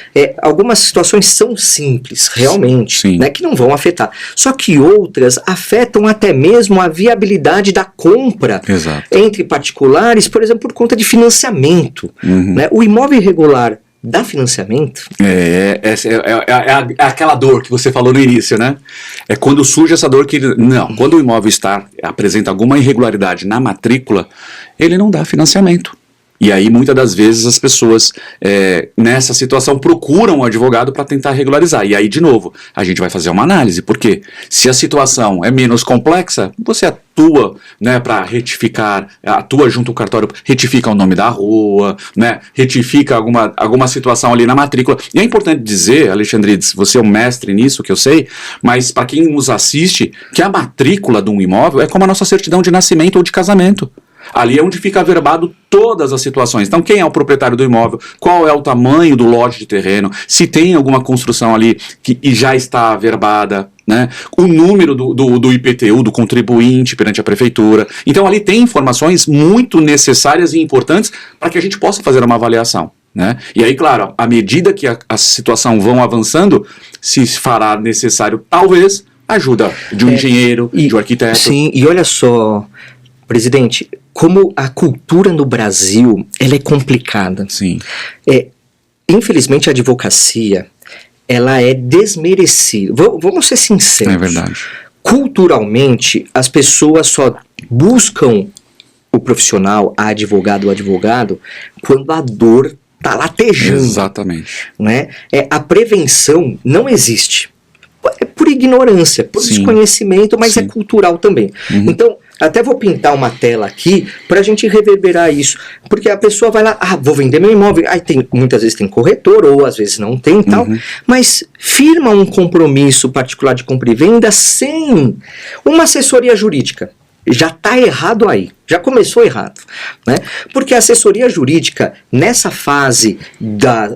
Speaker 1: Algumas situações são simples, realmente, né, que não vão afetar. Só que outras afetam até mesmo a viabilidade da compra.
Speaker 2: Exato.
Speaker 1: Entre particulares, por exemplo, por conta de financiamento. Né? O imóvel irregular dá financiamento?
Speaker 2: É aquela dor que você falou no início, né? É quando surge essa dor que... Não, quando o imóvel apresenta alguma irregularidade na matrícula, ele não dá financiamento. E aí, muitas das vezes, as pessoas, nessa situação, procuram um advogado para tentar regularizar. E aí, de novo, a gente vai fazer uma análise. Porque se a situação é menos complexa, você atua, né, para retificar, atua junto ao cartório, retifica o nome da rua, né, retifica alguma situação ali na matrícula. E é importante dizer, Alexandrides, você é um mestre nisso, que eu sei, mas para quem nos assiste, que a matrícula de um imóvel é como a nossa certidão de nascimento ou de casamento. Ali é onde fica averbado todas as situações. Então, quem é o proprietário do imóvel? Qual é o tamanho do lote de terreno? Se tem alguma construção ali que já está averbada, né? O número do IPTU, do contribuinte perante a prefeitura. Então, ali tem informações muito necessárias e importantes para que a gente possa fazer uma avaliação. Né? E aí, claro, à medida que a situação vão avançando, se fará necessário, talvez, ajuda de um engenheiro, de um arquiteto.
Speaker 1: Sim, e olha só... Presidente, como a cultura no Brasil, ela é complicada.
Speaker 2: Sim.
Speaker 1: Infelizmente, a advocacia, ela é desmerecida. Vamos ser sinceros.
Speaker 2: É verdade.
Speaker 1: Culturalmente, as pessoas só buscam o profissional, a advogado, o advogado, quando a dor está latejando.
Speaker 2: Exatamente.
Speaker 1: Né? A prevenção não existe. É por ignorância, por desconhecimento, mas é cultural também. Então, até vou pintar uma tela aqui para a gente reverberar isso. Porque a pessoa vai lá, vou vender meu imóvel. Aí muitas vezes tem corretor, ou às vezes não tem e tal. Mas firma um compromisso particular de compra e venda sem uma assessoria jurídica. Já está errado aí. Já começou errado, né? Porque a assessoria jurídica, nessa fase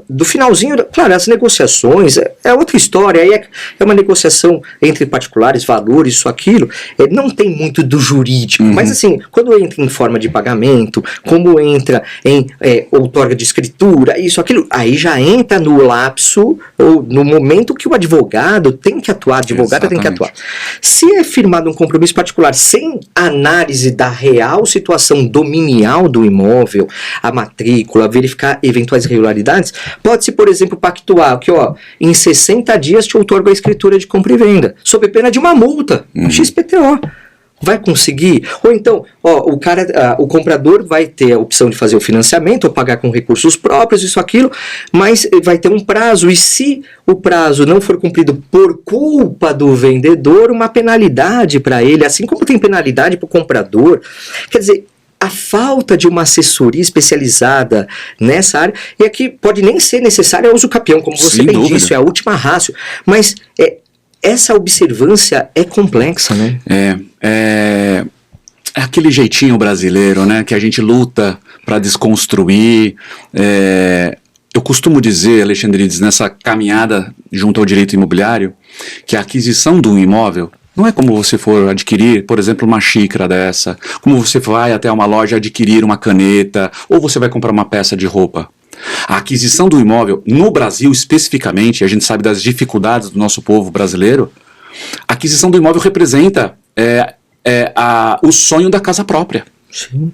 Speaker 1: do finalzinho, claro, as negociações, é outra história, aí é uma negociação entre particulares, valores, isso, aquilo, não tem muito do jurídico, mas assim, quando entra em forma de pagamento, como entra em outorga de escritura, isso, aquilo, aí já entra no lapso, ou no momento que o advogado tem que atuar, a advogada tem que atuar. Se é firmado um compromisso particular sem análise da real situação dominial do imóvel, a matrícula, verificar eventuais irregularidades, pode-se, por exemplo, pactuar que, em 60 dias te outorga a escritura de compra e venda, sob pena de uma multa, XPTO. Vai conseguir? Ou então, o comprador vai ter a opção de fazer o financiamento ou pagar com recursos próprios, isso, aquilo, mas vai ter um prazo, e se o prazo não for cumprido por culpa do vendedor, uma penalidade para ele, assim como tem penalidade para o comprador. Quer dizer, a falta de uma assessoria especializada nessa área, e aqui pode nem ser necessário o uso capião, como você bem disse, é a última ratio, mas essa observância é complexa, né?
Speaker 2: É aquele jeitinho brasileiro, né, que a gente luta para desconstruir. Eu costumo dizer, Alexandrides, nessa caminhada junto ao direito imobiliário, que a aquisição de um imóvel não é como você for adquirir, por exemplo, uma xícara dessa, como você vai até uma loja adquirir uma caneta, ou você vai comprar uma peça de roupa. A aquisição do imóvel, no Brasil especificamente, a gente sabe das dificuldades do nosso povo brasileiro, a aquisição do imóvel representa o sonho da casa própria.
Speaker 1: Sim.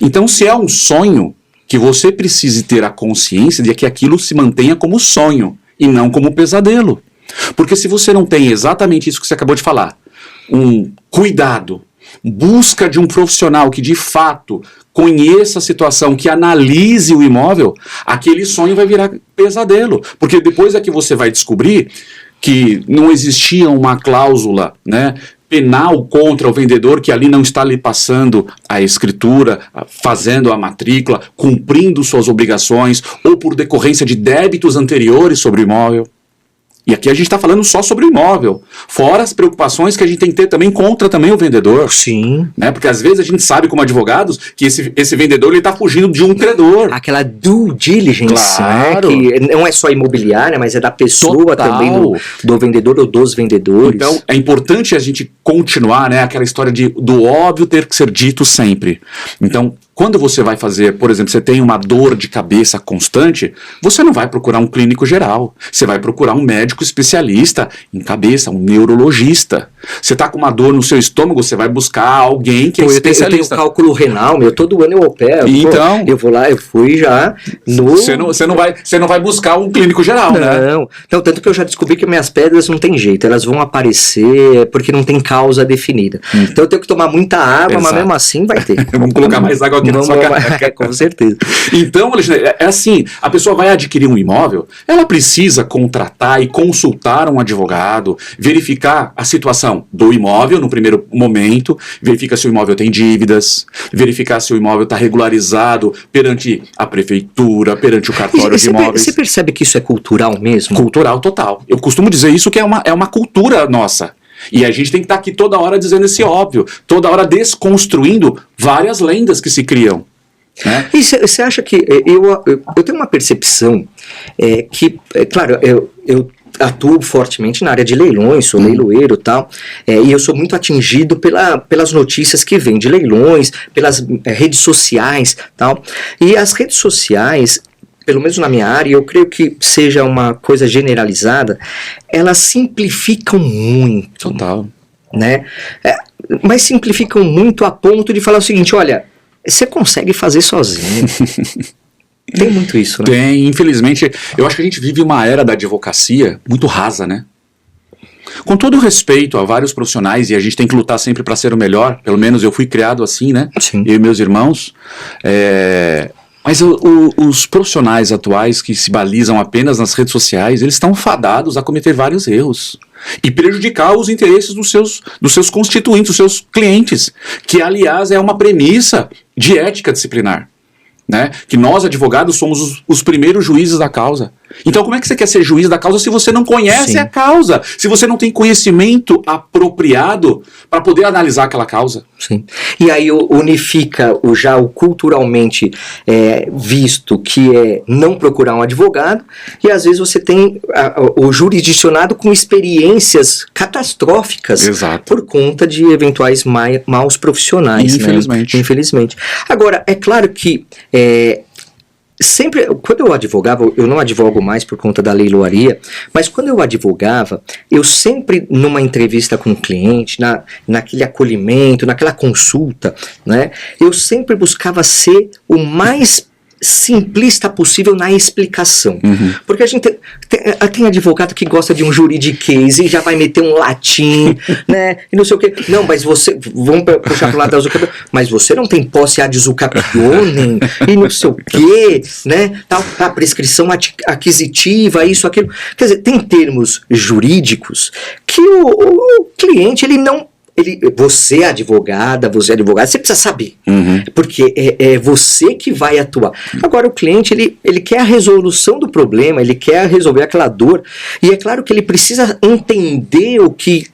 Speaker 2: Então, se é um sonho, que você precise ter a consciência de que aquilo se mantenha como sonho e não como pesadelo. Porque se você não tem exatamente isso que você acabou de falar, um cuidado, busca de um profissional que de fato conheça a situação, que analise o imóvel, aquele sonho vai virar pesadelo. Porque depois é que você vai descobrir que não existia uma cláusula, né, penal contra o vendedor, que ali não está lhe passando a escritura, fazendo a matrícula, cumprindo suas obrigações, ou por decorrência de débitos anteriores sobre o imóvel. E aqui a gente está falando só sobre o imóvel, fora as preocupações que a gente tem que ter também contra também o vendedor.
Speaker 1: Sim.
Speaker 2: Né? Porque às vezes a gente sabe como advogados que esse vendedor está fugindo de um credor.
Speaker 1: Aquela due diligence,
Speaker 2: claro,
Speaker 1: né? Que não é só imobiliária, mas é da pessoa
Speaker 2: total,
Speaker 1: também, do vendedor ou dos vendedores.
Speaker 2: Então é importante a gente continuar, né, aquela história do óbvio ter que ser dito sempre. Então, quando você vai fazer, por exemplo, você tem uma dor de cabeça constante, você não vai procurar um clínico geral. Você vai procurar um médico especialista em cabeça, um neurologista. Você está com uma dor no seu estômago, você vai buscar alguém que é especialista.
Speaker 1: Eu tenho cálculo renal, todo ano eu opero.
Speaker 2: Então,
Speaker 1: eu vou lá, eu fui já no...
Speaker 2: Você não vai buscar um clínico geral, né?
Speaker 1: Não. Então, tanto que eu já descobri que minhas pedras não tem jeito, elas vão aparecer porque não tem causa definida. Então eu tenho que tomar muita água, mas mesmo assim vai ter.
Speaker 2: Vamos colocar mais água aqui na sua caneca.
Speaker 1: Com certeza.
Speaker 2: Então, Alexandre, é assim, a pessoa vai adquirir um imóvel, ela precisa contratar e consultar um advogado, verificar a situação do imóvel no primeiro momento, verificar se o imóvel tem dívidas, verificar se o imóvel está regularizado perante a prefeitura, perante o cartório de imóveis.
Speaker 1: Você percebe que isso é cultural mesmo?
Speaker 2: Cultural total. Eu costumo dizer isso que é uma cultura nossa. E a gente tem que estar aqui toda hora dizendo esse óbvio, toda hora desconstruindo várias lendas que se criam. Né?
Speaker 1: E você acha que... Eu tenho uma percepção que, claro, eu atuo fortemente na área de leilões, sou leiloeiro e tal, e eu sou muito atingido pelas notícias que vêm de leilões, pelas redes sociais e tal. E as redes sociais, pelo menos na minha área, eu creio que seja uma coisa generalizada, elas simplificam muito.
Speaker 2: Total.
Speaker 1: Né? Mas simplificam muito a ponto de falar o seguinte, olha, você consegue fazer sozinho. Tem muito isso, né?
Speaker 2: Tem, infelizmente, eu acho que a gente vive uma era da advocacia muito rasa, né? Com todo respeito a vários profissionais, e a gente tem que lutar sempre para ser o melhor, pelo menos eu fui criado assim, né?
Speaker 1: Sim.
Speaker 2: Eu e meus irmãos, mas os profissionais atuais que se balizam apenas nas redes sociais, eles estão fadados a cometer vários erros e prejudicar os interesses dos seus constituintes, dos seus clientes, que aliás é uma premissa de ética disciplinar, né? Que nós advogados somos os primeiros juízes da causa. Então como é que você quer ser juiz da causa se você não conhece
Speaker 1: Sim.
Speaker 2: a causa? Se você não tem conhecimento apropriado para poder analisar aquela causa?
Speaker 1: Sim. E aí unifica o culturalmente visto que é não procurar um advogado, e às vezes você tem o jurisdicionado com experiências catastróficas.
Speaker 2: Exato.
Speaker 1: Por conta de eventuais maus profissionais.
Speaker 2: Infelizmente.
Speaker 1: Né? Infelizmente. Agora, é claro que sempre, quando eu advogava, eu não advogo mais por conta da leiloaria, mas quando eu advogava, eu sempre, numa entrevista com o cliente, naquele acolhimento, naquela consulta, né, eu sempre buscava ser o mais simplista possível na explicação.
Speaker 2: Uhum.
Speaker 1: Porque a gente tem advogado que gosta de um juridiquês e já vai meter um latim, né? E não sei o que. Não, mas você... Vamos puxar pro lado da usucapione. Mas você não tem posse ad usucapione e não sei o que, né? Tal, a prescrição aquisitiva, isso, aquilo. Quer dizer, tem termos jurídicos que o cliente, ele não... Você é advogada, você precisa saber, porque é você que vai atuar. Agora o cliente, ele quer a resolução do problema, ele quer resolver aquela dor, e é claro que ele precisa entender o que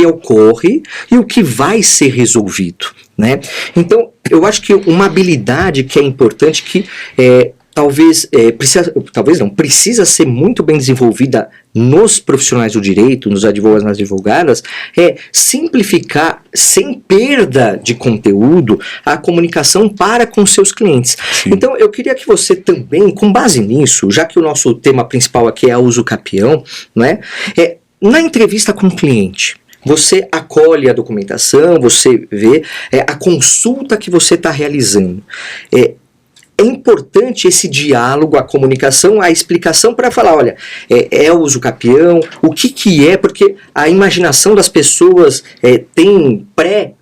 Speaker 1: ocorre e o que vai ser resolvido, né? Então, eu acho que uma habilidade que é importante, que precisa ser muito bem desenvolvida nos profissionais do direito, nos advogados e nas advogadas, é simplificar, sem perda de conteúdo, a comunicação para com seus clientes.
Speaker 2: Sim.
Speaker 1: Então, eu queria que você também, com base nisso, já que o nosso tema principal aqui é a usucapião, né, na entrevista com o cliente, você acolhe a documentação, você vê a consulta que você está realizando. é importante esse diálogo, a comunicação, a explicação para falar, olha, é o uso capião, o que é, porque a imaginação das pessoas tem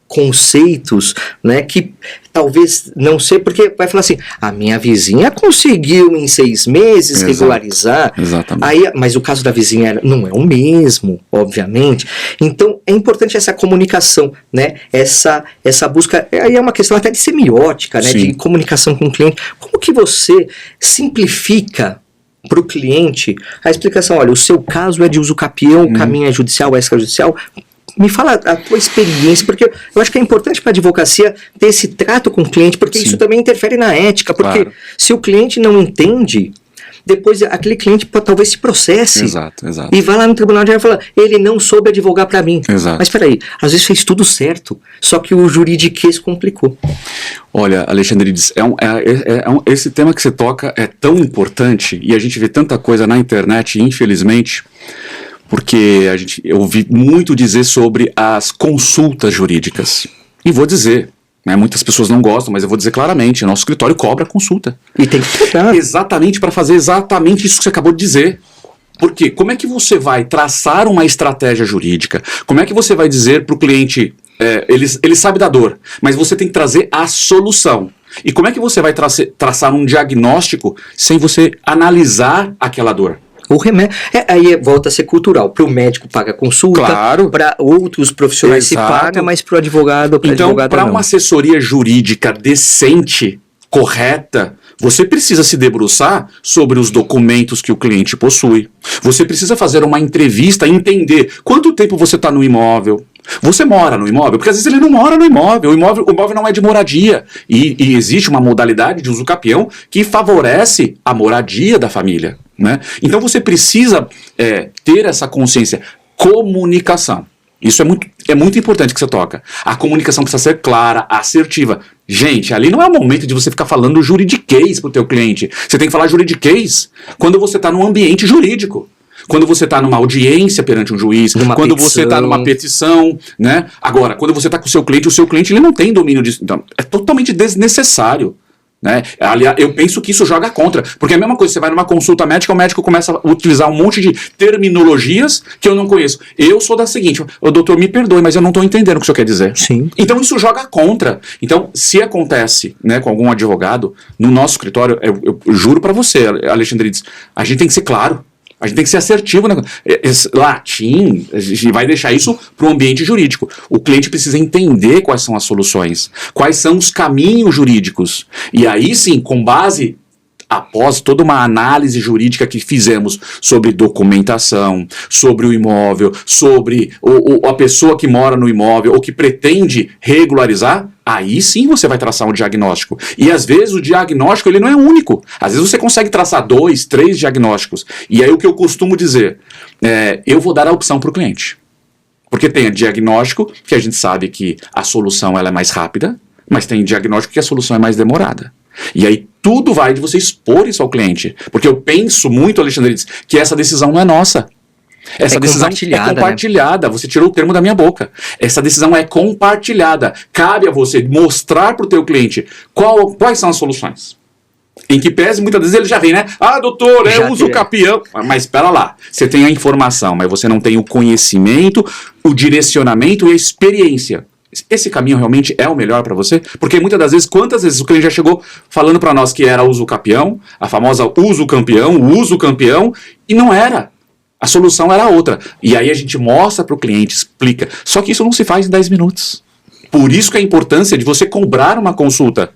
Speaker 1: conceitos, né, que talvez não sei, porque vai falar assim, a minha vizinha conseguiu em 6 meses regularizar.
Speaker 2: Exatamente.
Speaker 1: Aí, mas o caso da vizinha não é o mesmo, obviamente. Então é importante essa comunicação, né, essa busca, aí é uma questão até de semiótica, né, de comunicação com o cliente. Como que você simplifica para o cliente a explicação, olha, o seu caso é de uso capião, o caminho é judicial, extrajudicial. Me fala a tua experiência, porque eu acho que é importante para a advocacia ter esse trato com o cliente, porque isso também interfere na ética, porque se o cliente não entende, depois aquele cliente talvez se processe.
Speaker 2: Exato.
Speaker 1: E vai lá no tribunal e fala, ele não soube advogar para mim.
Speaker 2: Exato.
Speaker 1: Mas peraí, às vezes fez tudo certo, só que o juridiquês complicou.
Speaker 2: Olha, Alexandre, esse tema que você toca é tão importante, e a gente vê tanta coisa na internet, infelizmente, porque eu ouvi muito dizer sobre as consultas jurídicas. E vou dizer, né, muitas pessoas não gostam, mas eu vou dizer claramente, nosso escritório cobra consulta.
Speaker 1: E tem que cobrar.
Speaker 2: Exatamente para fazer exatamente isso que você acabou de dizer. Porque como é que você vai traçar uma estratégia jurídica? Como é que você vai dizer para o cliente, ele sabe da dor, mas você tem que trazer a solução. E como é que você vai traçar um diagnóstico sem você analisar aquela dor?
Speaker 1: O remédio. Aí volta a ser cultural. Para o médico paga consulta,
Speaker 2: claro,
Speaker 1: para outros profissionais se paga, mas para o advogado,
Speaker 2: então, para uma assessoria jurídica decente, correta, você precisa se debruçar sobre os documentos que o cliente possui. Você precisa fazer uma entrevista e entender quanto tempo você está no imóvel. Você mora no imóvel? Porque às vezes ele não mora no imóvel. O imóvel não é de moradia. E existe uma modalidade de uso capião que favorece a moradia da família, né? Então você precisa ter essa consciência. Comunicação. Isso é muito importante que você toca. A comunicação precisa ser clara, assertiva. Gente, ali não é o momento de você ficar falando juridiquês para o teu cliente. Você tem que falar juridiquês quando você está num ambiente jurídico. Quando você está numa audiência perante um juiz, quando você está numa petição, né? Agora, quando você está com o seu cliente ele não tem domínio disso. Então, é totalmente desnecessário. Né? Aliás, eu penso que isso joga contra, porque é a mesma coisa, você vai numa consulta médica, o médico começa a utilizar um monte de terminologias que eu não conheço. Eu sou da seguinte, doutor, me perdoe, mas eu não estou entendendo o que o senhor quer dizer.
Speaker 1: Sim.
Speaker 2: Então isso joga contra. Então, se acontece, né, com algum advogado, no nosso escritório, eu juro para você, Alexandre, a gente tem que ser claro. A gente tem que ser assertivo, né? Latim, a gente vai deixar isso para o ambiente jurídico. O cliente precisa entender quais são as soluções, quais são os caminhos jurídicos. E aí sim, com base, após toda uma análise jurídica que fizemos sobre documentação, sobre o imóvel, sobre a pessoa que mora no imóvel ou que pretende regularizar, aí sim você vai traçar um diagnóstico. E às vezes o diagnóstico ele não é único. Às vezes você consegue traçar 2, 3 diagnósticos. E aí o que eu costumo dizer, eu vou dar a opção para o cliente. Porque tem diagnóstico que a gente sabe que a solução ela é mais rápida, mas tem diagnóstico que a solução é mais demorada. E aí tudo vai de você expor isso ao cliente. Porque eu penso muito, Alexandre, que essa decisão não é nossa. Essa decisão é compartilhada, né? Você tirou o termo da minha boca. Essa decisão é compartilhada. Cabe a você mostrar para o teu cliente quais são as soluções. Em que pese, muitas vezes ele já vem, né? Ah, doutor, uso capião. Mas espera lá, você tem a informação, mas você não tem o conhecimento, o direcionamento e a experiência. Esse caminho realmente é o melhor para você? Porque muitas das vezes, quantas vezes o cliente já chegou falando para nós que era uso capião, a famosa uso campeão, e não era. A solução era outra. E aí a gente mostra para o cliente, explica. Só que isso não se faz em 10 minutos. Por isso que a importância de você cobrar uma consulta.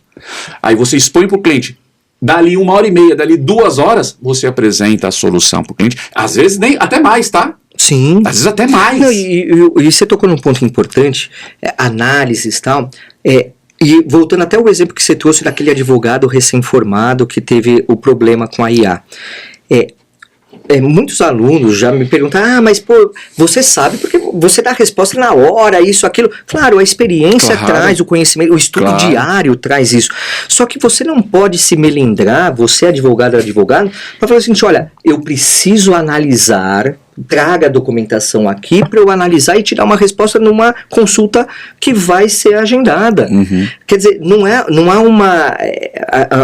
Speaker 2: Aí você expõe para o cliente. Dali 1h30, dali 2 horas, você apresenta a solução para o cliente. Às vezes nem até mais, tá?
Speaker 1: Sim.
Speaker 2: Às vezes até mais.
Speaker 1: Não, e você tocou num ponto importante, análises e tal. E voltando até o exemplo que você trouxe daquele advogado recém-formado que teve o problema com a IA. Muitos alunos já me perguntam, mas pô, você sabe porque você dá a resposta na hora, isso, aquilo. Claro, a experiência traz o conhecimento, o estudo diário traz isso. Só que você não pode se melindrar, você advogado, para falar assim, olha, eu preciso analisar traga a documentação aqui para eu analisar e te dar uma resposta numa consulta que vai ser agendada. Quer dizer, não há uma...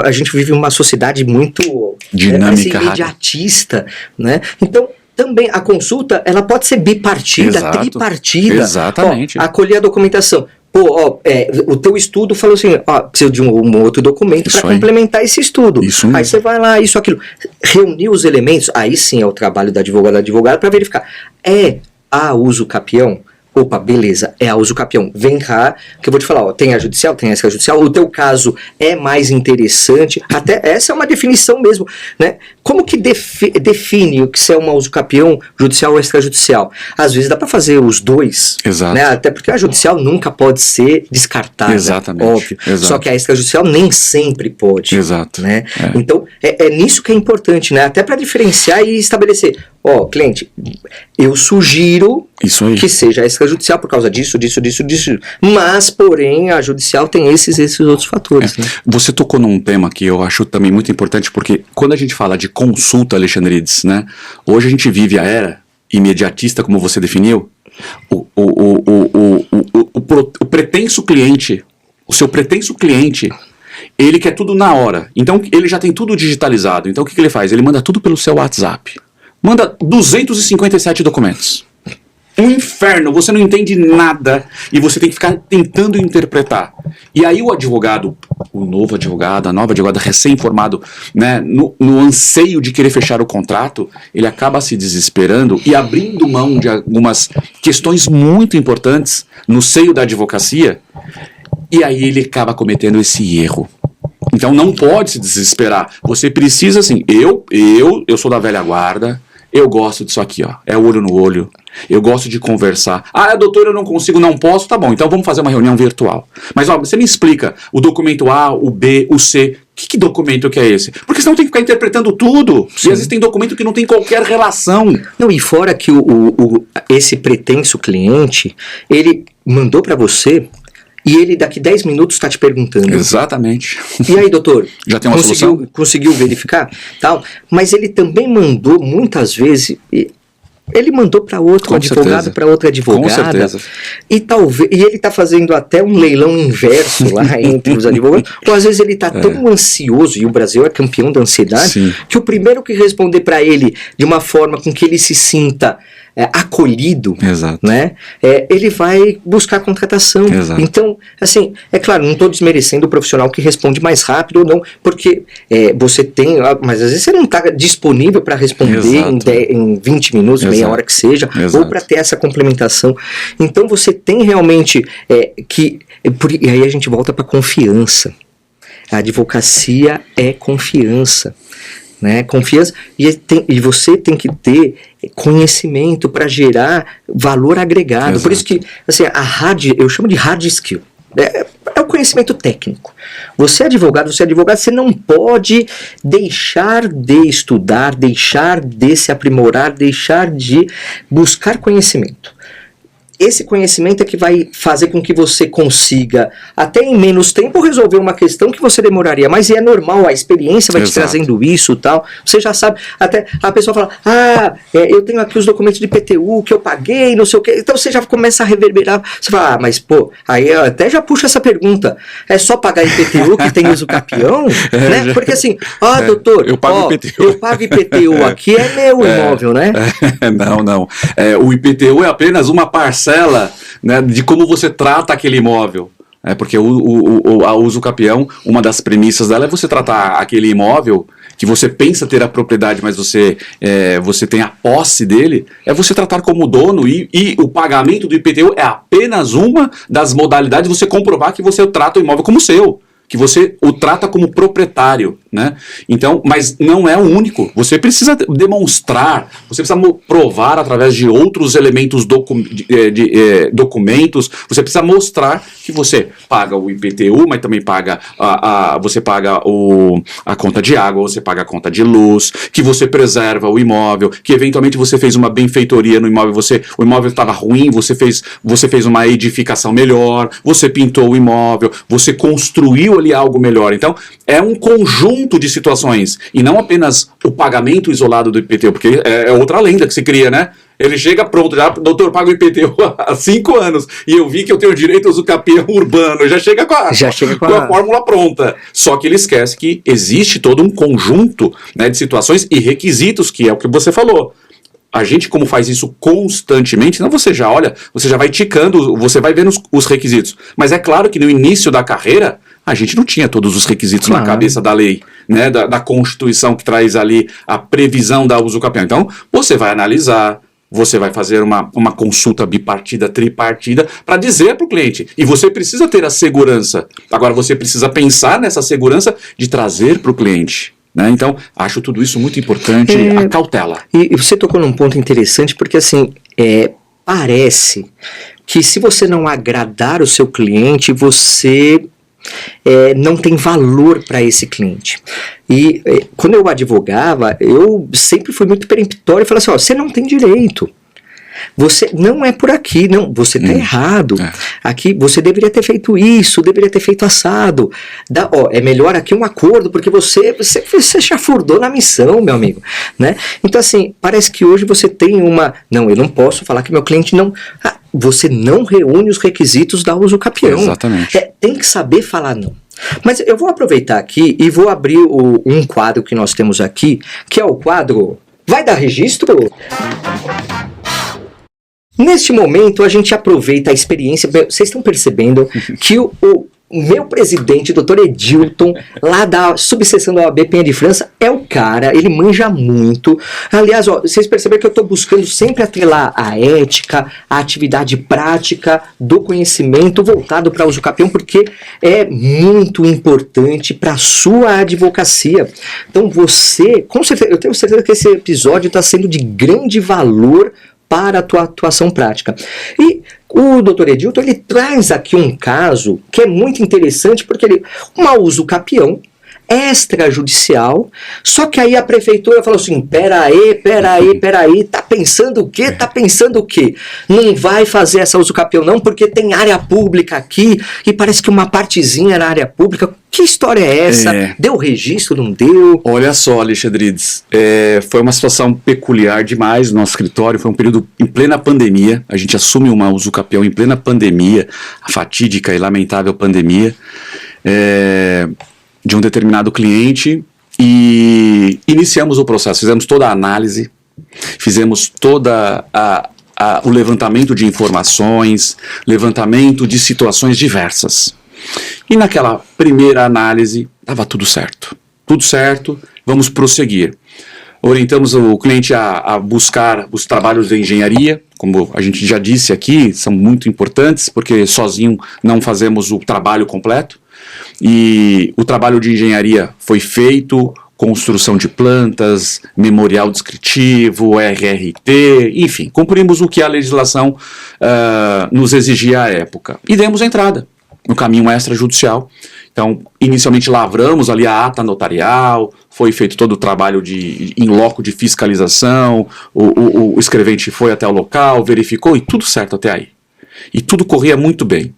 Speaker 1: A gente vive uma sociedade muito
Speaker 2: dinâmica,
Speaker 1: imediatista, né? Então, também a consulta, ela pode ser bipartida, tripartida.
Speaker 2: Exatamente.
Speaker 1: Acolher a documentação. O teu estudo falou assim, precisa de um outro documento para complementar esse estudo. Aí você vai lá, isso, aquilo. Reunir os elementos, aí sim é o trabalho da advogada para verificar. A uso capião? Opa, beleza, é a uso capião. Vem cá, que eu vou te falar, tem a judicial, tem a extrajudicial, o teu caso é mais interessante, até essa é uma definição mesmo, né? Como que define o que se é uma uso capião, judicial ou extrajudicial? Às vezes dá para fazer os dois, né? Até porque a judicial nunca pode ser descartada, óbvio. Só que a extrajudicial nem sempre pode. Né? Então, é nisso que é importante, né? Até para diferenciar e estabelecer, cliente, eu sugiro que seja a extrajudicial por causa disso, mas, porém, a judicial tem esses outros fatores. Né?
Speaker 2: Você tocou num tema que eu acho também muito importante, porque quando a gente fala de consulta, Alexandrides, né? Hoje a gente vive a era imediatista, como você definiu, o pretenso cliente, o seu pretenso cliente, ele quer tudo na hora, então ele já tem tudo digitalizado, então o que ele faz? Ele manda tudo pelo seu WhatsApp. Manda 257 documentos. Um inferno, você não entende nada e você tem que ficar tentando interpretar. E aí o advogado, o novo advogado, a nova advogada recém-formado, né, no anseio de querer fechar o contrato, ele acaba se desesperando e abrindo mão de algumas questões muito importantes no seio da advocacia, e aí ele acaba cometendo esse erro. Então não pode se desesperar. Você precisa, assim, eu sou da velha guarda, eu gosto disso aqui, é olho no olho. Eu gosto de conversar. Doutor, eu não consigo, não posso. Tá bom, então vamos fazer uma reunião virtual. Mas, você me explica o documento A, o B, o C. Que documento que é esse? Porque senão tem que ficar interpretando tudo. Sim. E às vezes tem documento que não tem qualquer relação.
Speaker 1: Não, e fora que esse pretenso cliente, ele mandou para você... E ele daqui 10 minutos está te perguntando.
Speaker 2: Exatamente.
Speaker 1: E aí, doutor?
Speaker 2: Já tem uma solução?
Speaker 1: Conseguiu verificar? Tal. Mas ele também mandou, muitas vezes... Ele mandou para outro advogado, para outra advogada.
Speaker 2: Com certeza.
Speaker 1: E ele está fazendo até um leilão inverso lá entre os advogados. Ou às vezes ele está tão ansioso, e o Brasil é campeão da ansiedade, que o primeiro que responder para ele de uma forma com que ele se sinta acolhido, né, ele vai buscar contratação. Então, assim, é claro, não estou desmerecendo o profissional que responde mais rápido ou não, porque você tem, mas às vezes você não está disponível para responder em 20 minutos, meia hora que seja, ou para ter essa complementação. Então você tem realmente e aí a gente volta para confiança. A advocacia é confiança. Né, confiança, e você tem que ter conhecimento para gerar valor agregado. Por isso que assim, eu chamo de hard skill. É o conhecimento técnico. Você é advogado, você não pode deixar de estudar, deixar de se aprimorar, deixar de buscar conhecimento. Esse conhecimento é que vai fazer com que você consiga, até em menos tempo, resolver uma questão que você demoraria. Mas é normal, a experiência vai te trazendo isso e tal. Você já sabe, até a pessoa fala, eu tenho aqui os documentos de IPTU que eu paguei, não sei o quê. Então você já começa a reverberar. Você fala, mas pô, aí eu até já puxo essa pergunta. É só pagar IPTU que tem uso capião? Né? Porque assim, doutor,
Speaker 2: eu pago IPTU.
Speaker 1: Eu pago IPTU, aqui é meu imóvel, né?
Speaker 2: Não. O IPTU é apenas uma parcela, né, de como você trata aquele imóvel. Porque a uso capião, uma das premissas dela é você tratar aquele imóvel que você pensa ter a propriedade, mas você tem a posse dele, é você tratar como dono, e o pagamento do IPTU é apenas uma das modalidades de você comprovar que você trata o imóvel como seu, que você o trata como proprietário, né? Então, mas não é o único. Você precisa demonstrar, você precisa provar através de outros elementos documentos, você precisa mostrar que você paga o IPTU, mas também paga você paga a conta de água, você paga a conta de luz, que você preserva o imóvel, que eventualmente você fez uma benfeitoria no imóvel, o imóvel estava ruim, você fez uma edificação melhor, você pintou o imóvel, você construiu ali algo melhor. Então, é um conjunto de situações, e não apenas o pagamento isolado do IPTU, porque é outra lenda que se cria, né? Ele chega pronto, já, doutor, pago o IPTU há 5 anos, e eu vi que eu tenho direito ao usucapião urbano, já chega com a fórmula pronta. Só que ele esquece que existe todo um conjunto, né, de situações e requisitos, que é o que você falou. A gente, como faz isso constantemente, não, você já olha, você já vai ticando, você vai vendo os requisitos. Mas é claro que no início da carreira, a gente não tinha todos os requisitos na cabeça da lei, né, da Constituição que traz ali a previsão da usucapião. Então, você vai analisar, você vai fazer uma consulta bipartida, tripartida, para dizer para o cliente. E você precisa ter a segurança. Agora, você precisa pensar nessa segurança de trazer para o cliente. Né? Então, acho tudo isso muito importante, a cautela.
Speaker 1: E você tocou num ponto interessante, porque assim, parece que se você não agradar o seu cliente, você não tem valor para esse cliente. E quando eu advogava, eu sempre fui muito peremptório e falava assim, você não tem direito. Você não é por aqui, não, você está errado. Aqui você deveria ter feito isso, deveria ter feito assado. É melhor aqui um acordo, porque você chafurdou na missão, meu amigo. Né? Então, assim, parece que hoje você tem não, eu não posso falar que meu cliente não. Você não reúne os requisitos da usucapião.
Speaker 2: Exatamente.
Speaker 1: Tem que saber falar não. Mas eu vou aproveitar aqui e vou abrir um quadro que nós temos aqui, que é o quadro Vai Dar Registro? Neste momento, a gente aproveita a experiência. Vocês estão percebendo que o meu presidente, Dr. Edilton, lá da subseção da OAB Penha de França, é o cara, ele manja muito. Aliás, vocês perceberam que eu estou buscando sempre atrelar a ética, a atividade prática do conhecimento voltado para o usucapião, porque é muito importante para a sua advocacia. Então você, com certeza, eu tenho certeza que esse episódio está sendo de grande valor para a tua atuação prática. E o Dr. Edilton, ele traz aqui um caso que é muito interessante, porque uma usucapião extrajudicial, só que aí a prefeitura falou assim, peraí, tá pensando o quê? Não vai fazer essa usucapião não, porque tem área pública aqui, e parece que uma partezinha era área pública. Que história é essa? Deu registro, não deu?
Speaker 2: Olha só, Alexandrides, foi uma situação peculiar demais no nosso escritório, foi um período em plena pandemia, a gente assume uma usucapião em plena pandemia, a fatídica e lamentável pandemia, de um determinado cliente, e iniciamos o processo, fizemos toda a análise, fizemos toda o levantamento de informações, levantamento de situações diversas. E naquela primeira análise, estava tudo certo, vamos prosseguir. Orientamos o cliente a buscar os trabalhos de engenharia, como a gente já disse aqui, são muito importantes, porque sozinho não fazemos o trabalho completo. E o trabalho de engenharia foi feito, construção de plantas, memorial descritivo, RRT, enfim, cumprimos o que a legislação nos exigia à época. E demos entrada no caminho extrajudicial. Então, inicialmente lavramos ali a ata notarial, foi feito todo o trabalho em loco de fiscalização, o escrevente foi até o local, verificou e tudo certo até aí. E tudo corria muito bem.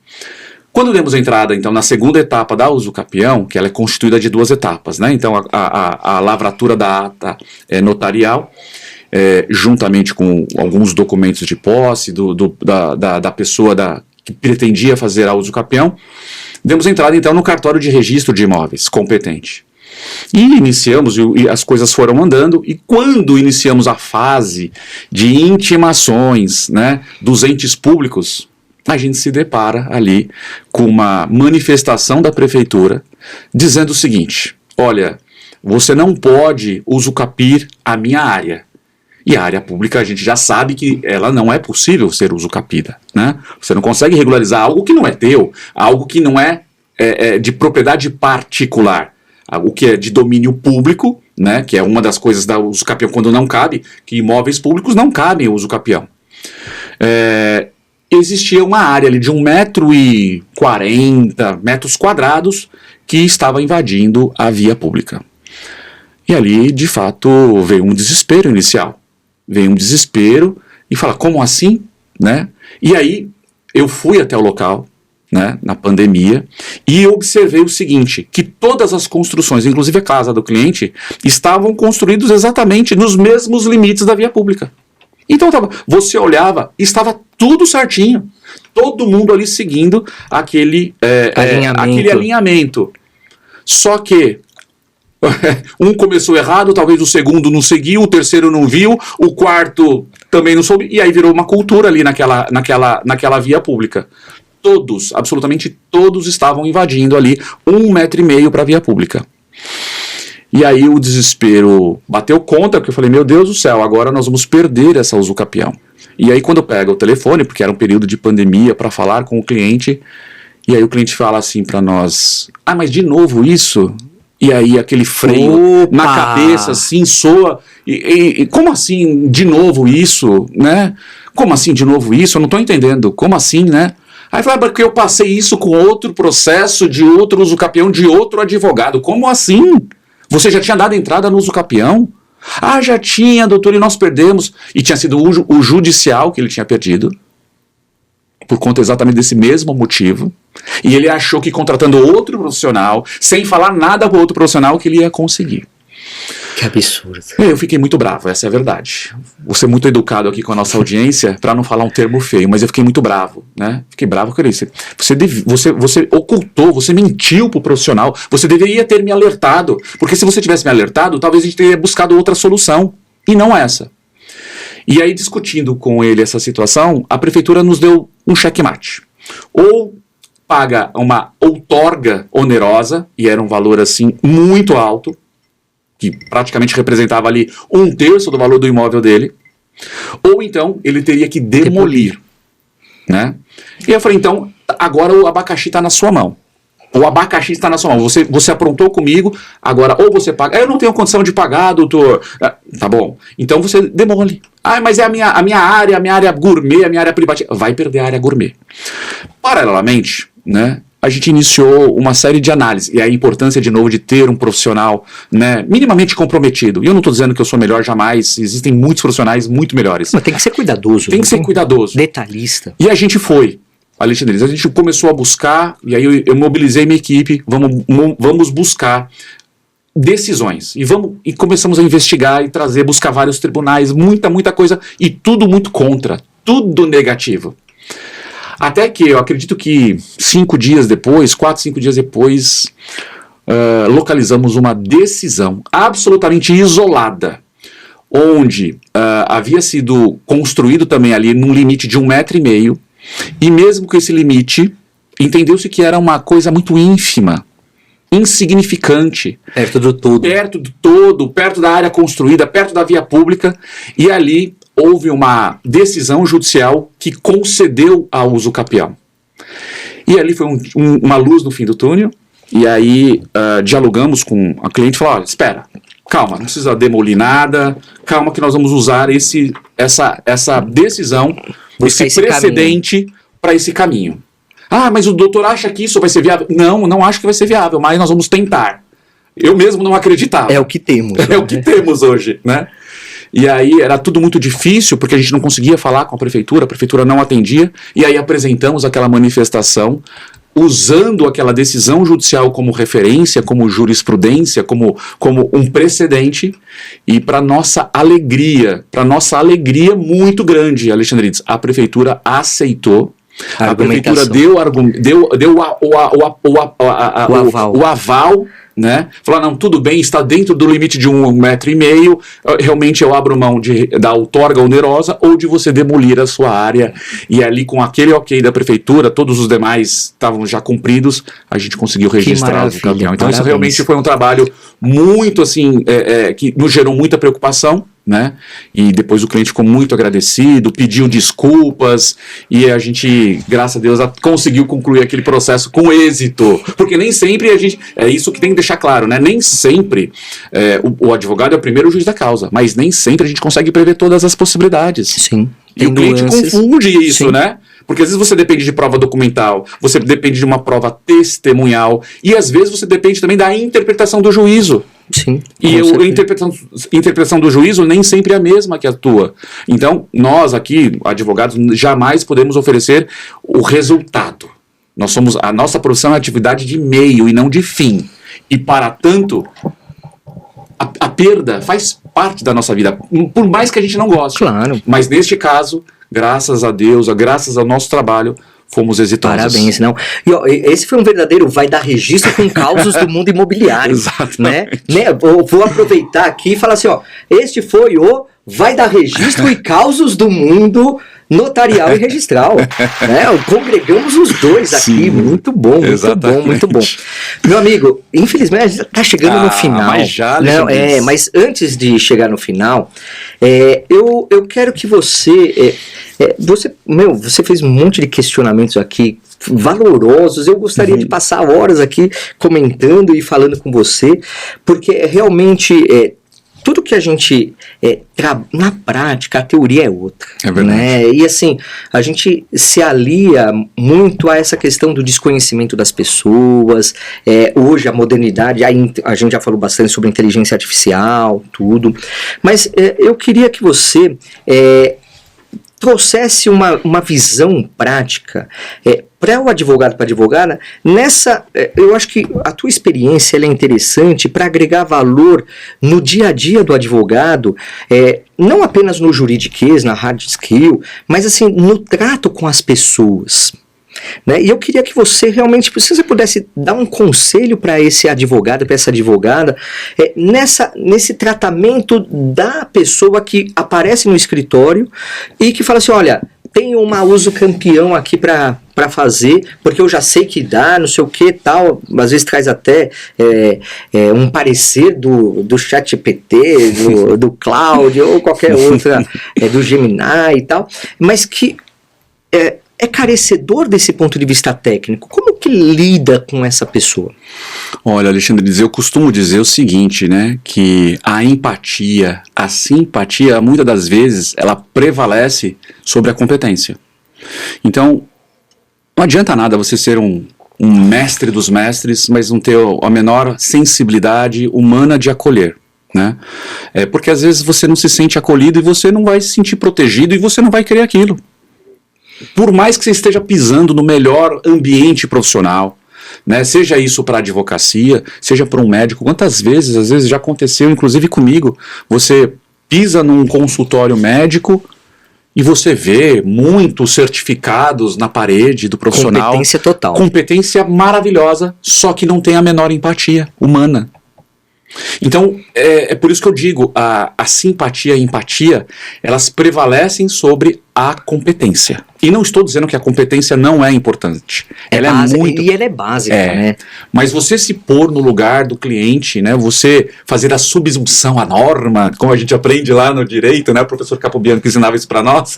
Speaker 2: Quando demos entrada, então, na segunda etapa da usucapião, que ela é constituída de 2 etapas, né? Então, a lavratura da ata notarial, juntamente com alguns documentos de posse da pessoa que pretendia fazer a usucapião, demos entrada, então, no cartório de registro de imóveis competente. E iniciamos, e as coisas foram andando, e quando iniciamos a fase de intimações, né, dos entes públicos, a gente se depara ali com uma manifestação da prefeitura dizendo o seguinte: olha, você não pode usucapir a minha área. E a área pública a gente já sabe que ela não é possível ser usucapida, né? Você não consegue regularizar algo que não é teu, algo que não é de propriedade particular, algo que é de domínio público, né? Que é uma das coisas da usucapião quando não cabe, que imóveis públicos não cabem ao usucapião. Existia uma área ali de 1,40 metros quadrados que estava invadindo a via pública. E ali, de fato, veio um desespero inicial. Veio um desespero e fala, como assim? Né? E aí, eu fui até o local, né, na pandemia, e observei o seguinte, que todas as construções, inclusive a casa do cliente, estavam construídas exatamente nos mesmos limites da via pública. Então você olhava e estava tudo certinho. Todo mundo ali seguindo aquele alinhamento. Só que um começou errado, talvez o segundo não seguiu, o terceiro não viu, o quarto também não soube, e aí virou uma cultura ali naquela via pública. Todos, absolutamente todos estavam invadindo ali 1,5 metro para a via pública. E aí o desespero bateu conta, porque eu falei, meu Deus do céu, agora nós vamos perder essa usucapião. E aí quando eu pego o telefone, porque era um período de pandemia, para falar com o cliente, e aí o cliente fala assim para nós, mas de novo isso? E aí aquele freio na cabeça, assim, soa, e como assim de novo isso, né? Como assim de novo isso? Eu não estou entendendo, como assim, né? Aí fala, porque eu passei isso com outro processo de outro usucapião, de outro advogado, como assim? Você já tinha dado entrada no usucapião? Já tinha, doutor, e nós perdemos. E tinha sido o judicial que ele tinha perdido, por conta exatamente desse mesmo motivo. E ele achou que contratando outro profissional, sem falar nada para outro profissional, que ele ia conseguir.
Speaker 1: Que absurdo.
Speaker 2: Eu fiquei muito bravo, essa é a verdade. Vou ser muito educado aqui com a nossa audiência, para não falar um termo feio, mas eu fiquei muito bravo, né? Fiquei bravo com isso. Você ocultou, você mentiu pro profissional, você deveria ter me alertado, porque se você tivesse me alertado, talvez a gente teria buscado outra solução, e não essa. E aí, discutindo com ele essa situação, a prefeitura nos deu um checkmate. Ou paga uma outorga onerosa, e era um valor assim muito alto, que praticamente representava ali 1/3 do valor do imóvel dele, ou então ele teria que demolir, né? E eu falei, então, agora o abacaxi está na sua mão. O abacaxi está na sua mão. Você aprontou comigo, agora ou você paga. Eu não tenho condição de pagar, doutor. Tá bom. Então você demole. Mas é a minha área gourmet, a minha área privativa. Vai perder a área gourmet. Paralelamente, né? A gente iniciou uma série de análises, e a importância, de novo, de ter um profissional, né, minimamente comprometido. E eu não estou dizendo que eu sou melhor jamais, existem muitos profissionais muito melhores.
Speaker 1: Mas tem que ser cuidadoso.
Speaker 2: Tem que ser cuidadoso.
Speaker 1: Detalhista.
Speaker 2: E a gente foi, Alexandre, a gente começou a buscar, e aí eu mobilizei minha equipe, vamos buscar decisões. E começamos a investigar e buscar vários tribunais, muita coisa, e tudo muito contra, tudo negativo. Até que eu acredito que 4, 5 dias depois, localizamos uma decisão absolutamente isolada, onde havia sido construído também ali num limite de 1,5 metro, e mesmo com esse limite, entendeu-se que era uma coisa muito ínfima, insignificante.
Speaker 1: Perto do todo.
Speaker 2: Perto da área construída, perto da via pública, e ali houve uma decisão judicial que concedeu ao usucapião. E ali foi uma luz no fim do túnel, e aí dialogamos com a cliente e falou, olha, espera, calma, não precisa demolir nada, calma que nós vamos usar essa decisão, esse precedente para esse caminho. Mas o doutor acha que isso vai ser viável? Não acho que vai ser viável, mas nós vamos tentar. Eu mesmo não acreditava.
Speaker 1: É o que temos.
Speaker 2: É o que temos hoje, né? E aí era tudo muito difícil, porque a gente não conseguia falar com a prefeitura não atendia, e aí apresentamos aquela manifestação, usando aquela decisão judicial como referência, como jurisprudência, como um precedente, e para nossa alegria muito grande, Alexandre, a prefeitura aceitou, a prefeitura deu o aval, né? Falar, não, tudo bem, está dentro do limite de 1,5 metro, realmente eu abro mão da outorga onerosa ou de você demolir a sua área, e ali com aquele ok da prefeitura, todos os demais estavam já cumpridos, a gente conseguiu registrar o campeão. Então isso realmente foi um trabalho muito assim, que nos gerou muita preocupação, né? E depois o cliente ficou muito agradecido, pediu desculpas, e a gente, graças a Deus, conseguiu concluir aquele processo com êxito, porque nem sempre é isso que tem que deixar claro, né? Nem sempre o advogado é o primeiro juiz da causa, mas nem sempre a gente consegue prever todas as possibilidades.
Speaker 1: Sim.
Speaker 2: E o cliente confunde isso, sim, né? Porque às vezes você depende de prova documental, você depende de uma prova testemunhal, e às vezes você depende também da interpretação do juízo.
Speaker 1: Sim.
Speaker 2: E a interpretação do juízo nem sempre é a mesma que a tua. Então, nós aqui, advogados, jamais podemos oferecer o resultado. A nossa profissão é atividade de meio e não de fim. E, para tanto, a perda faz parte da nossa vida, por mais que a gente não goste.
Speaker 1: Claro.
Speaker 2: Mas neste caso, graças a Deus, graças ao nosso trabalho, fomos exitosos.
Speaker 1: Parabéns, não. E ó, esse foi um verdadeiro vai dar registro com causos do mundo imobiliário.
Speaker 2: Exatamente.
Speaker 1: Né? Vou aproveitar aqui e falar assim, ó, este foi o vai dar registro e causos do mundo notarial e registral, né? Congregamos os dois aqui. Sim, muito bom, muito bom. Meu amigo, infelizmente a gente tá chegando no final.
Speaker 2: Mas já,
Speaker 1: não, mas antes de chegar no final, eu quero que você fez um monte de questionamentos aqui valorosos. Eu gostaria de passar horas aqui comentando e falando com você, porque realmente tudo que a gente na prática, a teoria é outra.
Speaker 2: É verdade.
Speaker 1: Né? E assim, a gente se alia muito a essa questão do desconhecimento das pessoas. Hoje a modernidade, a gente já falou bastante sobre inteligência artificial, tudo. Mas eu queria que você trouxesse uma visão prática para o advogado, para a advogada, eu acho que a tua experiência ela é interessante para agregar valor no dia a dia do advogado, não apenas no juridiquês, na hard skill, mas assim, no trato com as pessoas. Né? E eu queria que você realmente, se você pudesse dar um conselho para esse advogado, para essa advogada, nesse tratamento da pessoa que aparece no escritório e que fala assim, olha, tem um uso campeão aqui para fazer, porque eu já sei que dá, não sei o que tal, às vezes traz até um parecer do ChatGPT, do Cloud ou qualquer outra, do Gemini e tal, mas que é carecedor desse ponto de vista técnico. Como que lida com essa pessoa?
Speaker 2: Olha, Alexandre, eu costumo dizer o seguinte, né, que a empatia, a simpatia, muitas das vezes, ela prevalece sobre a competência. Então, não adianta nada você ser um mestre dos mestres, mas não ter a menor sensibilidade humana de acolher. Né? Porque às vezes você não se sente acolhido e você não vai se sentir protegido e você não vai querer aquilo. Por mais que você esteja pisando no melhor ambiente profissional, né? Seja isso para a advocacia, seja para um médico, quantas vezes, às vezes já aconteceu, inclusive comigo, você pisa num consultório médico e você vê muitos certificados na parede do profissional.
Speaker 1: Competência total.
Speaker 2: Competência maravilhosa, só que não tem a menor empatia humana. Então, é por isso que eu digo, a simpatia e a empatia, elas prevalecem sobre a competência. E não estou dizendo que a competência não é importante. Ela é muito...
Speaker 1: E ela é básica, né?
Speaker 2: Mas você se pôr no lugar do cliente, né? Você fazer a subsunção à norma, como a gente aprende lá no direito, né? O professor Capobianco ensinava isso para nós.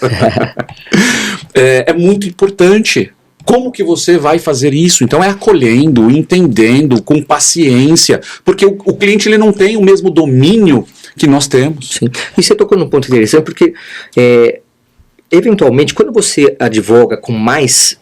Speaker 2: É muito importante. Como que você vai fazer isso? Então é acolhendo, entendendo, com paciência, porque o cliente ele não tem o mesmo domínio que nós temos.
Speaker 1: Sim. E você tocou num ponto interessante, porque eventualmente quando você advoga com mais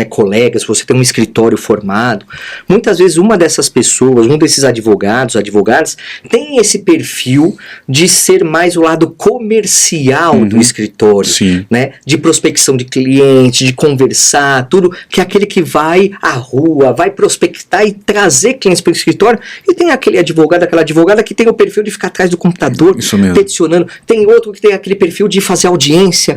Speaker 1: colegas, você tem um escritório formado, muitas vezes uma dessas pessoas, um desses advogadas, tem esse perfil de ser mais o lado comercial do escritório, né? De prospecção de cliente, de conversar, tudo, que é aquele que vai à rua, vai prospectar e trazer clientes para o escritório, e tem aquele advogado, aquela advogada que tem o perfil de ficar atrás do computador, peticionando, tem outro que tem aquele perfil de fazer audiência,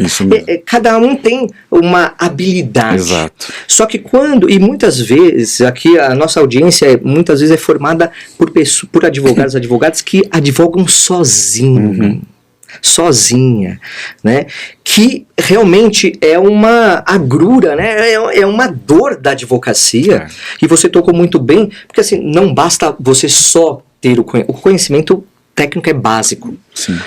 Speaker 1: cada um tem uma habilidade.
Speaker 2: Exato.
Speaker 1: Só que e muitas vezes, aqui a nossa audiência muitas vezes é formada por advogadas que advogam sozinha, né? Que realmente é uma agrura, né? É uma dor da advocacia. E você tocou muito bem, porque assim, não basta você só ter o conhecimento técnico é básico.
Speaker 2: Sim.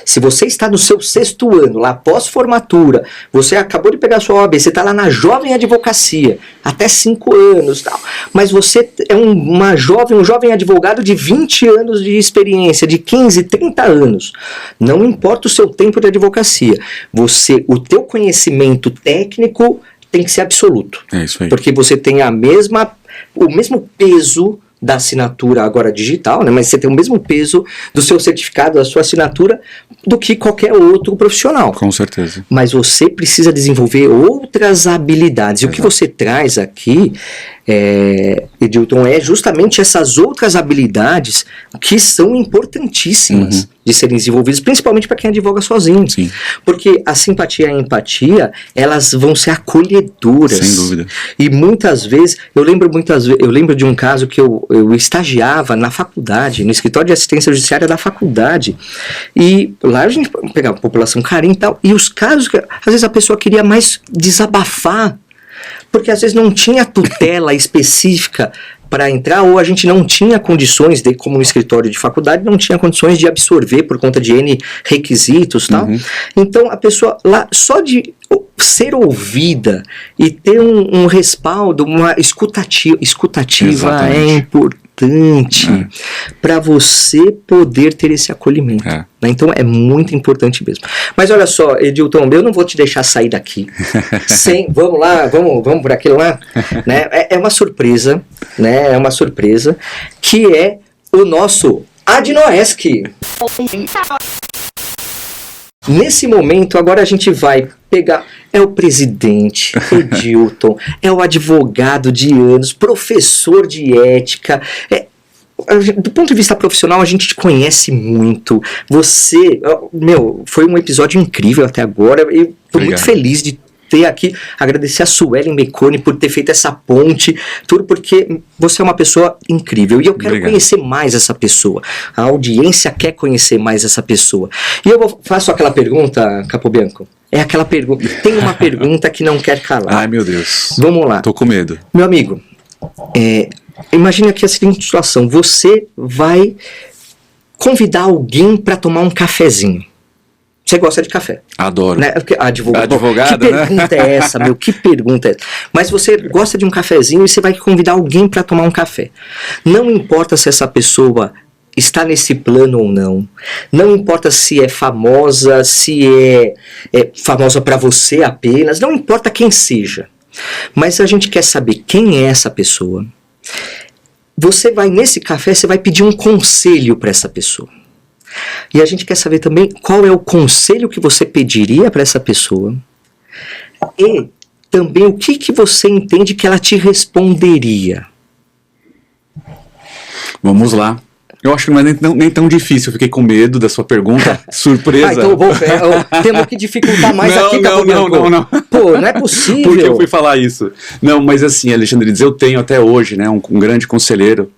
Speaker 1: Se você está no seu 6º ano, lá pós-formatura, você acabou de pegar a sua OAB, você está lá na jovem advocacia, até 5 anos, tal, mas você é um jovem advogado de 20 anos de experiência, de 15, 30 anos. Não importa o seu tempo de advocacia, o teu conhecimento técnico tem que ser absoluto.
Speaker 2: É isso aí.
Speaker 1: Porque você tem o mesmo peso da assinatura agora digital, né? Mas você tem o mesmo peso do seu certificado, da sua assinatura, do que qualquer outro profissional.
Speaker 2: Com certeza.
Speaker 1: Mas você precisa desenvolver outras habilidades. E o que você traz aqui Edilton, é justamente essas outras habilidades que são importantíssimas de serem desenvolvidas, principalmente para quem advoga sozinho.
Speaker 2: Sim.
Speaker 1: Porque a simpatia e a empatia, elas vão ser acolhedoras.
Speaker 2: Sem dúvida.
Speaker 1: E muitas vezes, eu lembro de um caso que eu estagiava na faculdade, no escritório de assistência judiciária da faculdade, e lá a gente pegava a população carente e tal, e os casos que, às vezes a pessoa queria mais desabafar, porque às vezes não tinha tutela específica para entrar, ou a gente não tinha condições, como no escritório de faculdade, não tinha condições de absorver por conta de N requisitos e tal. Então a pessoa lá, só de ser ouvida e ter um respaldo, uma escutativa é importante para você poder ter esse acolhimento. Né? Então é muito importante mesmo. Mas olha só, Edilton, eu não vou te deixar sair daqui sem, vamos lá, vamos por aquilo lá, né? É uma surpresa, né? É uma surpresa que é o nosso Adnoesc. Nesse momento, agora a gente vai pegar, é o presidente, Edilton, é o advogado de anos, professor de ética, do ponto de vista profissional, a gente te conhece muito. Você, foi um episódio incrível até agora. Eu estou muito feliz de ter aqui, agradecer a Suelen Beconi por ter feito essa ponte, tudo porque você é uma pessoa incrível. E eu quero conhecer mais essa pessoa. A audiência quer conhecer mais essa pessoa. E eu faço aquela pergunta, Capobianco. É aquela pergunta. Tem uma pergunta que não quer calar.
Speaker 2: Ai, meu Deus.
Speaker 1: Vamos lá.
Speaker 2: Tô com medo.
Speaker 1: Meu amigo, imagine aqui a seguinte situação. Você vai convidar alguém para tomar um cafezinho. Você gosta de café.
Speaker 2: Adoro.
Speaker 1: Né?
Speaker 2: Advogada,
Speaker 1: que pergunta é essa, meu? Que pergunta é essa? Mas você gosta de um cafezinho e você vai convidar alguém para tomar um café. Não importa se essa pessoa está nesse plano ou não. Não importa se é famosa, se é famosa para você apenas. Não importa quem seja. Mas a gente quer saber quem é essa pessoa. Você vai nesse café, você vai pedir um conselho para essa pessoa. E a gente quer saber também qual é o conselho que você pediria para essa pessoa. E também o que você entende que ela te responderia.
Speaker 2: Vamos lá. Eu acho que não é nem tão difícil, eu fiquei com medo da sua pergunta, surpresa.
Speaker 1: Então temos que dificultar mais aqui, Capobianco.
Speaker 2: Não.
Speaker 1: Pô, não é possível.
Speaker 2: Por que eu fui falar isso? Não, mas assim, Alexandre, eu tenho até hoje, né, um grande conselheiro,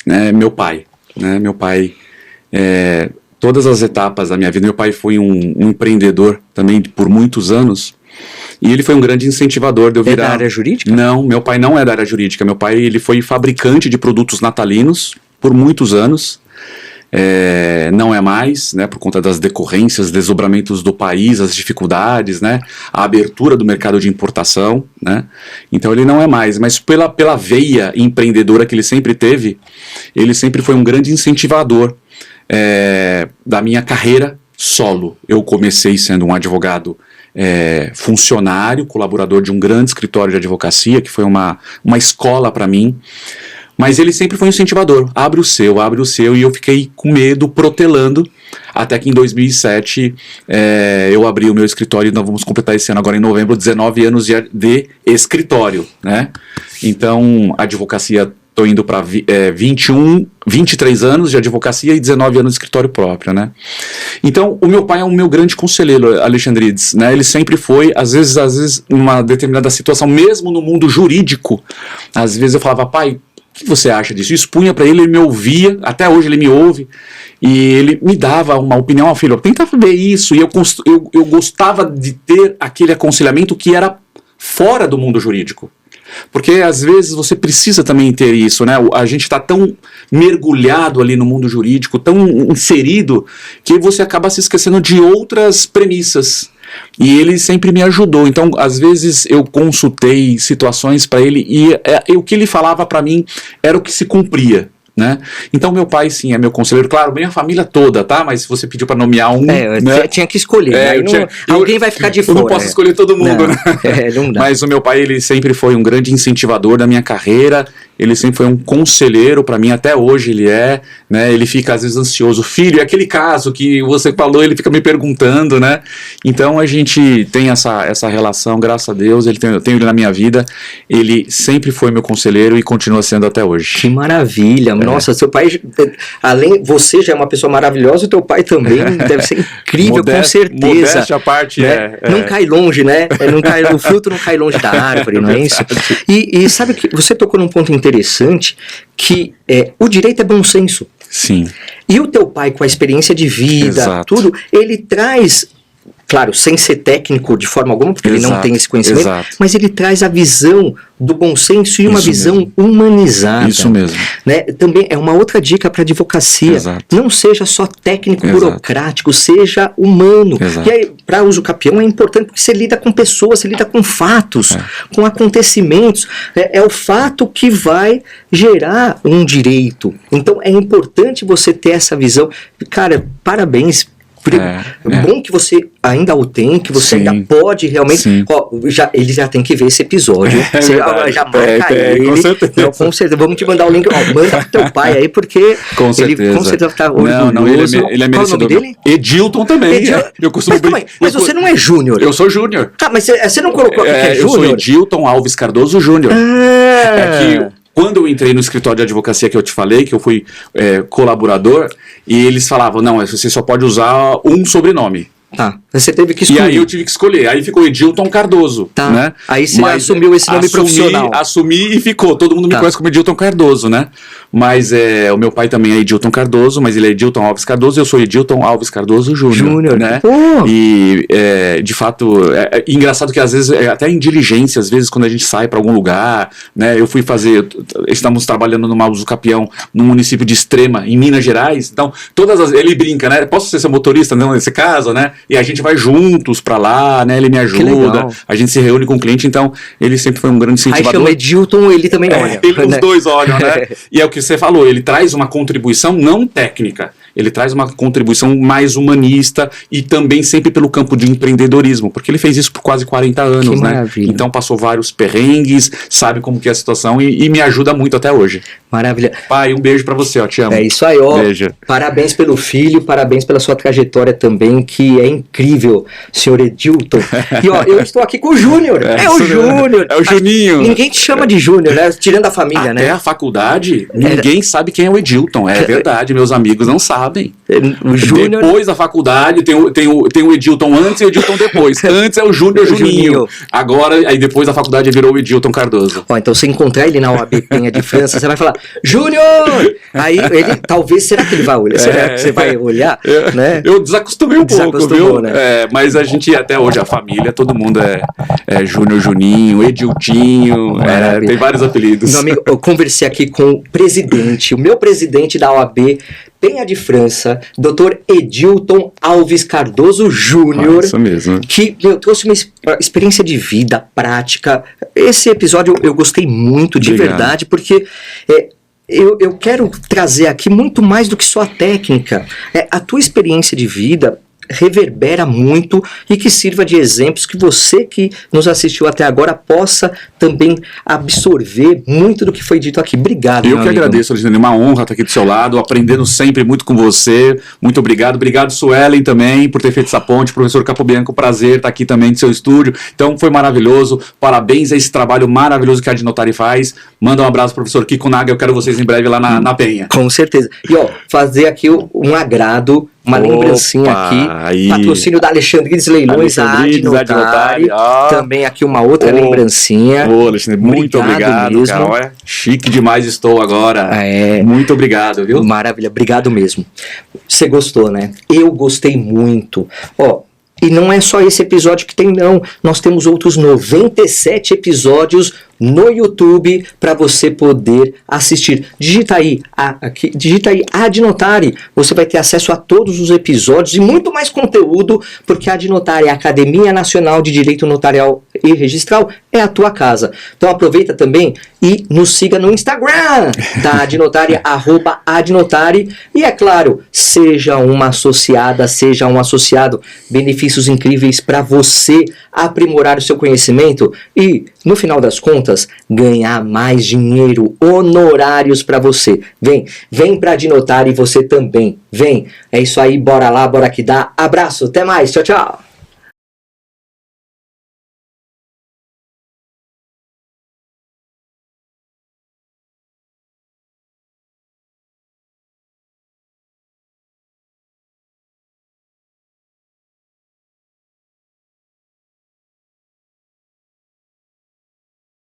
Speaker 2: né, meu pai. Né, meu pai, todas as etapas da minha vida, meu pai foi um empreendedor também por muitos anos, e ele foi um grande incentivador de eu virar...
Speaker 1: É da área jurídica?
Speaker 2: Não, meu pai não é da área jurídica, meu pai ele foi fabricante de produtos natalinos, por muitos anos, não é mais, né, por conta das decorrências, desdobramentos do país, as dificuldades, né, a abertura do mercado de importação, né, então ele não é mais, mas pela veia empreendedora que ele sempre teve, ele sempre foi um grande incentivador da minha carreira solo. Eu comecei sendo um advogado funcionário, colaborador de um grande escritório de advocacia, que foi uma escola para mim. Mas ele sempre foi um incentivador, abre o seu, e eu fiquei com medo, protelando, até que em 2007 eu abri o meu escritório, e nós vamos completar esse ano agora em novembro, 19 anos de escritório, né? Então, a advocacia, estou indo para 23 anos de advocacia e 19 anos de escritório próprio, né? Então, o meu pai é o meu grande conselheiro, Alexandrides, né? Ele sempre foi, às vezes, numa determinada situação, mesmo no mundo jurídico, às vezes eu falava, pai, o que você acha disso? Eu expunha para ele me ouvia, até hoje ele me ouve, e ele me dava uma opinião, filho, tenta ver isso, e eu gostava de ter aquele aconselhamento que era fora do mundo jurídico. Porque às vezes você precisa também ter isso, né? A gente está tão mergulhado ali no mundo jurídico, tão inserido, que você acaba se esquecendo de outras premissas. E ele sempre me ajudou. Então, às vezes eu consultei situações para ele e o que ele falava para mim era o que se cumpria, né? Então meu pai sim é meu conselheiro, claro, bem a família toda, tá? Mas se você pediu para nomear um, né?
Speaker 1: Tinha que escolher, aí alguém vai ficar de fora.
Speaker 2: Eu não posso escolher todo mundo, né?
Speaker 1: Não dá.
Speaker 2: Mas o meu pai, ele sempre foi um grande incentivador da minha carreira, ele sempre foi um conselheiro para mim, até hoje ele é, né? Ele fica às vezes ansioso, filho, é aquele caso que você falou, ele fica me perguntando, né? Então a gente tem essa relação, graças a Deus, eu tenho ele na minha vida, ele sempre foi meu conselheiro e continua sendo até hoje.
Speaker 1: Que maravilha, nossa, seu pai, além, você já é uma pessoa maravilhosa, o teu pai também deve ser incrível, com certeza.
Speaker 2: Modéstia à parte,
Speaker 1: né? Não cai longe, né? O fruto não cai longe da árvore, não é isso? E sabe que você tocou num ponto interessante, que o direito é bom senso.
Speaker 2: Sim.
Speaker 1: E o teu pai, com a experiência de vida, tudo, ele traz, claro, sem ser técnico de forma alguma, porque ele não tem esse conhecimento, mas ele traz a visão do bom senso e uma visão humanizada.
Speaker 2: Isso mesmo.
Speaker 1: Né? Também é uma outra dica para a advocacia. Não seja só técnico burocrático, seja humano. E aí, para uso capião é importante porque você lida com pessoas, você lida com fatos, com acontecimentos. É o fato que vai gerar um direito. Então é importante você ter essa visão. Cara, parabéns. Bom que você ainda o tem, que você ainda pode realmente. Ele já tem que ver esse episódio. Você já marca ele.
Speaker 2: Com certeza.
Speaker 1: Então, com certeza. Vamos te mandar o link. Manda pro teu pai aí, porque
Speaker 2: com certeza.
Speaker 1: Ele com certeza tá orgulhoso.
Speaker 2: Não, ele é merecedor.
Speaker 1: Qual é o nome dele?
Speaker 2: Edilton também. Eu costumo
Speaker 1: mas você não é Júnior.
Speaker 2: Eu sou Júnior.
Speaker 1: Mas você não colocou aqui que é Júnior?
Speaker 2: Eu sou Edilton Alves Cardoso Júnior. É que quando eu entrei no escritório de advocacia que eu te falei, que eu fui colaborador, e eles falavam, não, você só pode usar um sobrenome.
Speaker 1: Tá, você teve que escolher.
Speaker 2: E aí eu tive que escolher, aí ficou Edilton Cardoso, né?
Speaker 1: Aí você assumiu esse nome profissional.
Speaker 2: Assumi e ficou, todo mundo me conhece como Edilton Cardoso, né? Mas o meu pai também é Edilton Cardoso, mas ele é Edilton Alves Cardoso, eu sou Edilton Alves Cardoso Júnior, né? E, de fato, é engraçado que às vezes, até em diligência, às vezes quando a gente sai para algum lugar, né? Eu fui estamos trabalhando numa uso capião, num município de Extrema, em Minas Gerais, então, ele brinca, né? Posso ser seu motorista, não, nesse caso, né? E a gente vai juntos pra lá, né? Ele me ajuda, a gente se reúne com o cliente, então ele sempre foi um grande incentivador.
Speaker 1: Aí chama Edilton, ele também olha.
Speaker 2: Os dois olham, né? E é o que você falou, ele traz uma contribuição não técnica, ele traz uma contribuição mais humanista e também sempre pelo campo de empreendedorismo, porque ele fez isso por quase 40 anos, né? Então passou vários perrengues, sabe como que é a situação e me ajuda muito até hoje.
Speaker 1: Maravilha.
Speaker 2: Pai, um beijo pra você, ó, te amo.
Speaker 1: É isso aí, ó.
Speaker 2: Beijo.
Speaker 1: Parabéns pelo filho, parabéns pela sua trajetória também, que é incrível, senhor Edilton. E ó, eu estou aqui com o Júnior. É o Júnior.
Speaker 2: É o Juninho.
Speaker 1: Ninguém te chama de Júnior, né? Tirando a família, né?
Speaker 2: Até a faculdade, ninguém sabe quem é o Edilton. É verdade, meus amigos não sabem.
Speaker 1: O Júnior.
Speaker 2: Depois da faculdade tem o Edilton antes e o Edilton depois. Antes é o Júnior Juninho. Agora, aí depois da faculdade virou o Edilton Cardoso.
Speaker 1: Ó, então você encontrar ele na OAB Penha de França, você vai falar, Júnior! Aí ele, talvez, será que ele vai olhar? Será que você vai olhar? Né?
Speaker 2: Eu desacostumei um pouco, viu?
Speaker 1: Né?
Speaker 2: Mas a gente, até hoje, a família, todo mundo é Júnior Juninho, Ediltinho, tem vários apelidos.
Speaker 1: Meu amigo, eu conversei aqui com o meu presidente da OAB Penha de França, Dr. Edilton Alves Cardoso Júnior,
Speaker 2: isso mesmo.
Speaker 1: Que trouxe uma experiência de vida prática. Esse episódio eu gostei muito, de verdade, porque eu quero trazer aqui muito mais do que só a técnica. A tua experiência de vida reverbera muito e que sirva de exemplos, que você que nos assistiu até agora possa também absorver muito do que foi dito aqui. Obrigado,
Speaker 2: Eu que agradeço, Alexandre, uma honra estar aqui do seu lado, aprendendo sempre muito com você. Muito obrigado. Obrigado, Suelen, também, por ter feito essa ponte. Professor Capobianco, prazer estar aqui também no seu estúdio. Então, foi maravilhoso. Parabéns a esse trabalho maravilhoso que a Adnotari faz. Manda um abraço, professor Kiko Naga. Eu quero vocês em breve lá na Penha.
Speaker 1: Com certeza. E, ó, fazer aqui um agrado, uma lembrancinha aqui, patrocínio da Alexandrides Leilões, a Adnotari, também aqui uma outra lembrancinha.
Speaker 2: Alexandre, muito obrigado mesmo. Cara, chique demais estou agora. Muito obrigado, viu?
Speaker 1: Maravilha, obrigado mesmo. Você gostou, né? Eu gostei muito. Ó, e não é só esse episódio que tem, não. Nós temos outros 97 episódios no YouTube para você poder assistir. Digita aí Adnotari, você vai ter acesso a todos os episódios e muito mais conteúdo, porque a Adnotari, a Academia Nacional de Direito Notarial e Registral, é a tua casa. Então aproveita também e nos siga no Instagram da Adnotari, @Adnotari, e é claro, seja uma associada, seja um associado, benefícios incríveis para você aprimorar o seu conhecimento e, no final das contas, ganhar mais dinheiro, honorários para você. Vem para Adnotari, você também. Vem. É isso aí, bora lá, bora que dá. Abraço, até mais, tchau, tchau.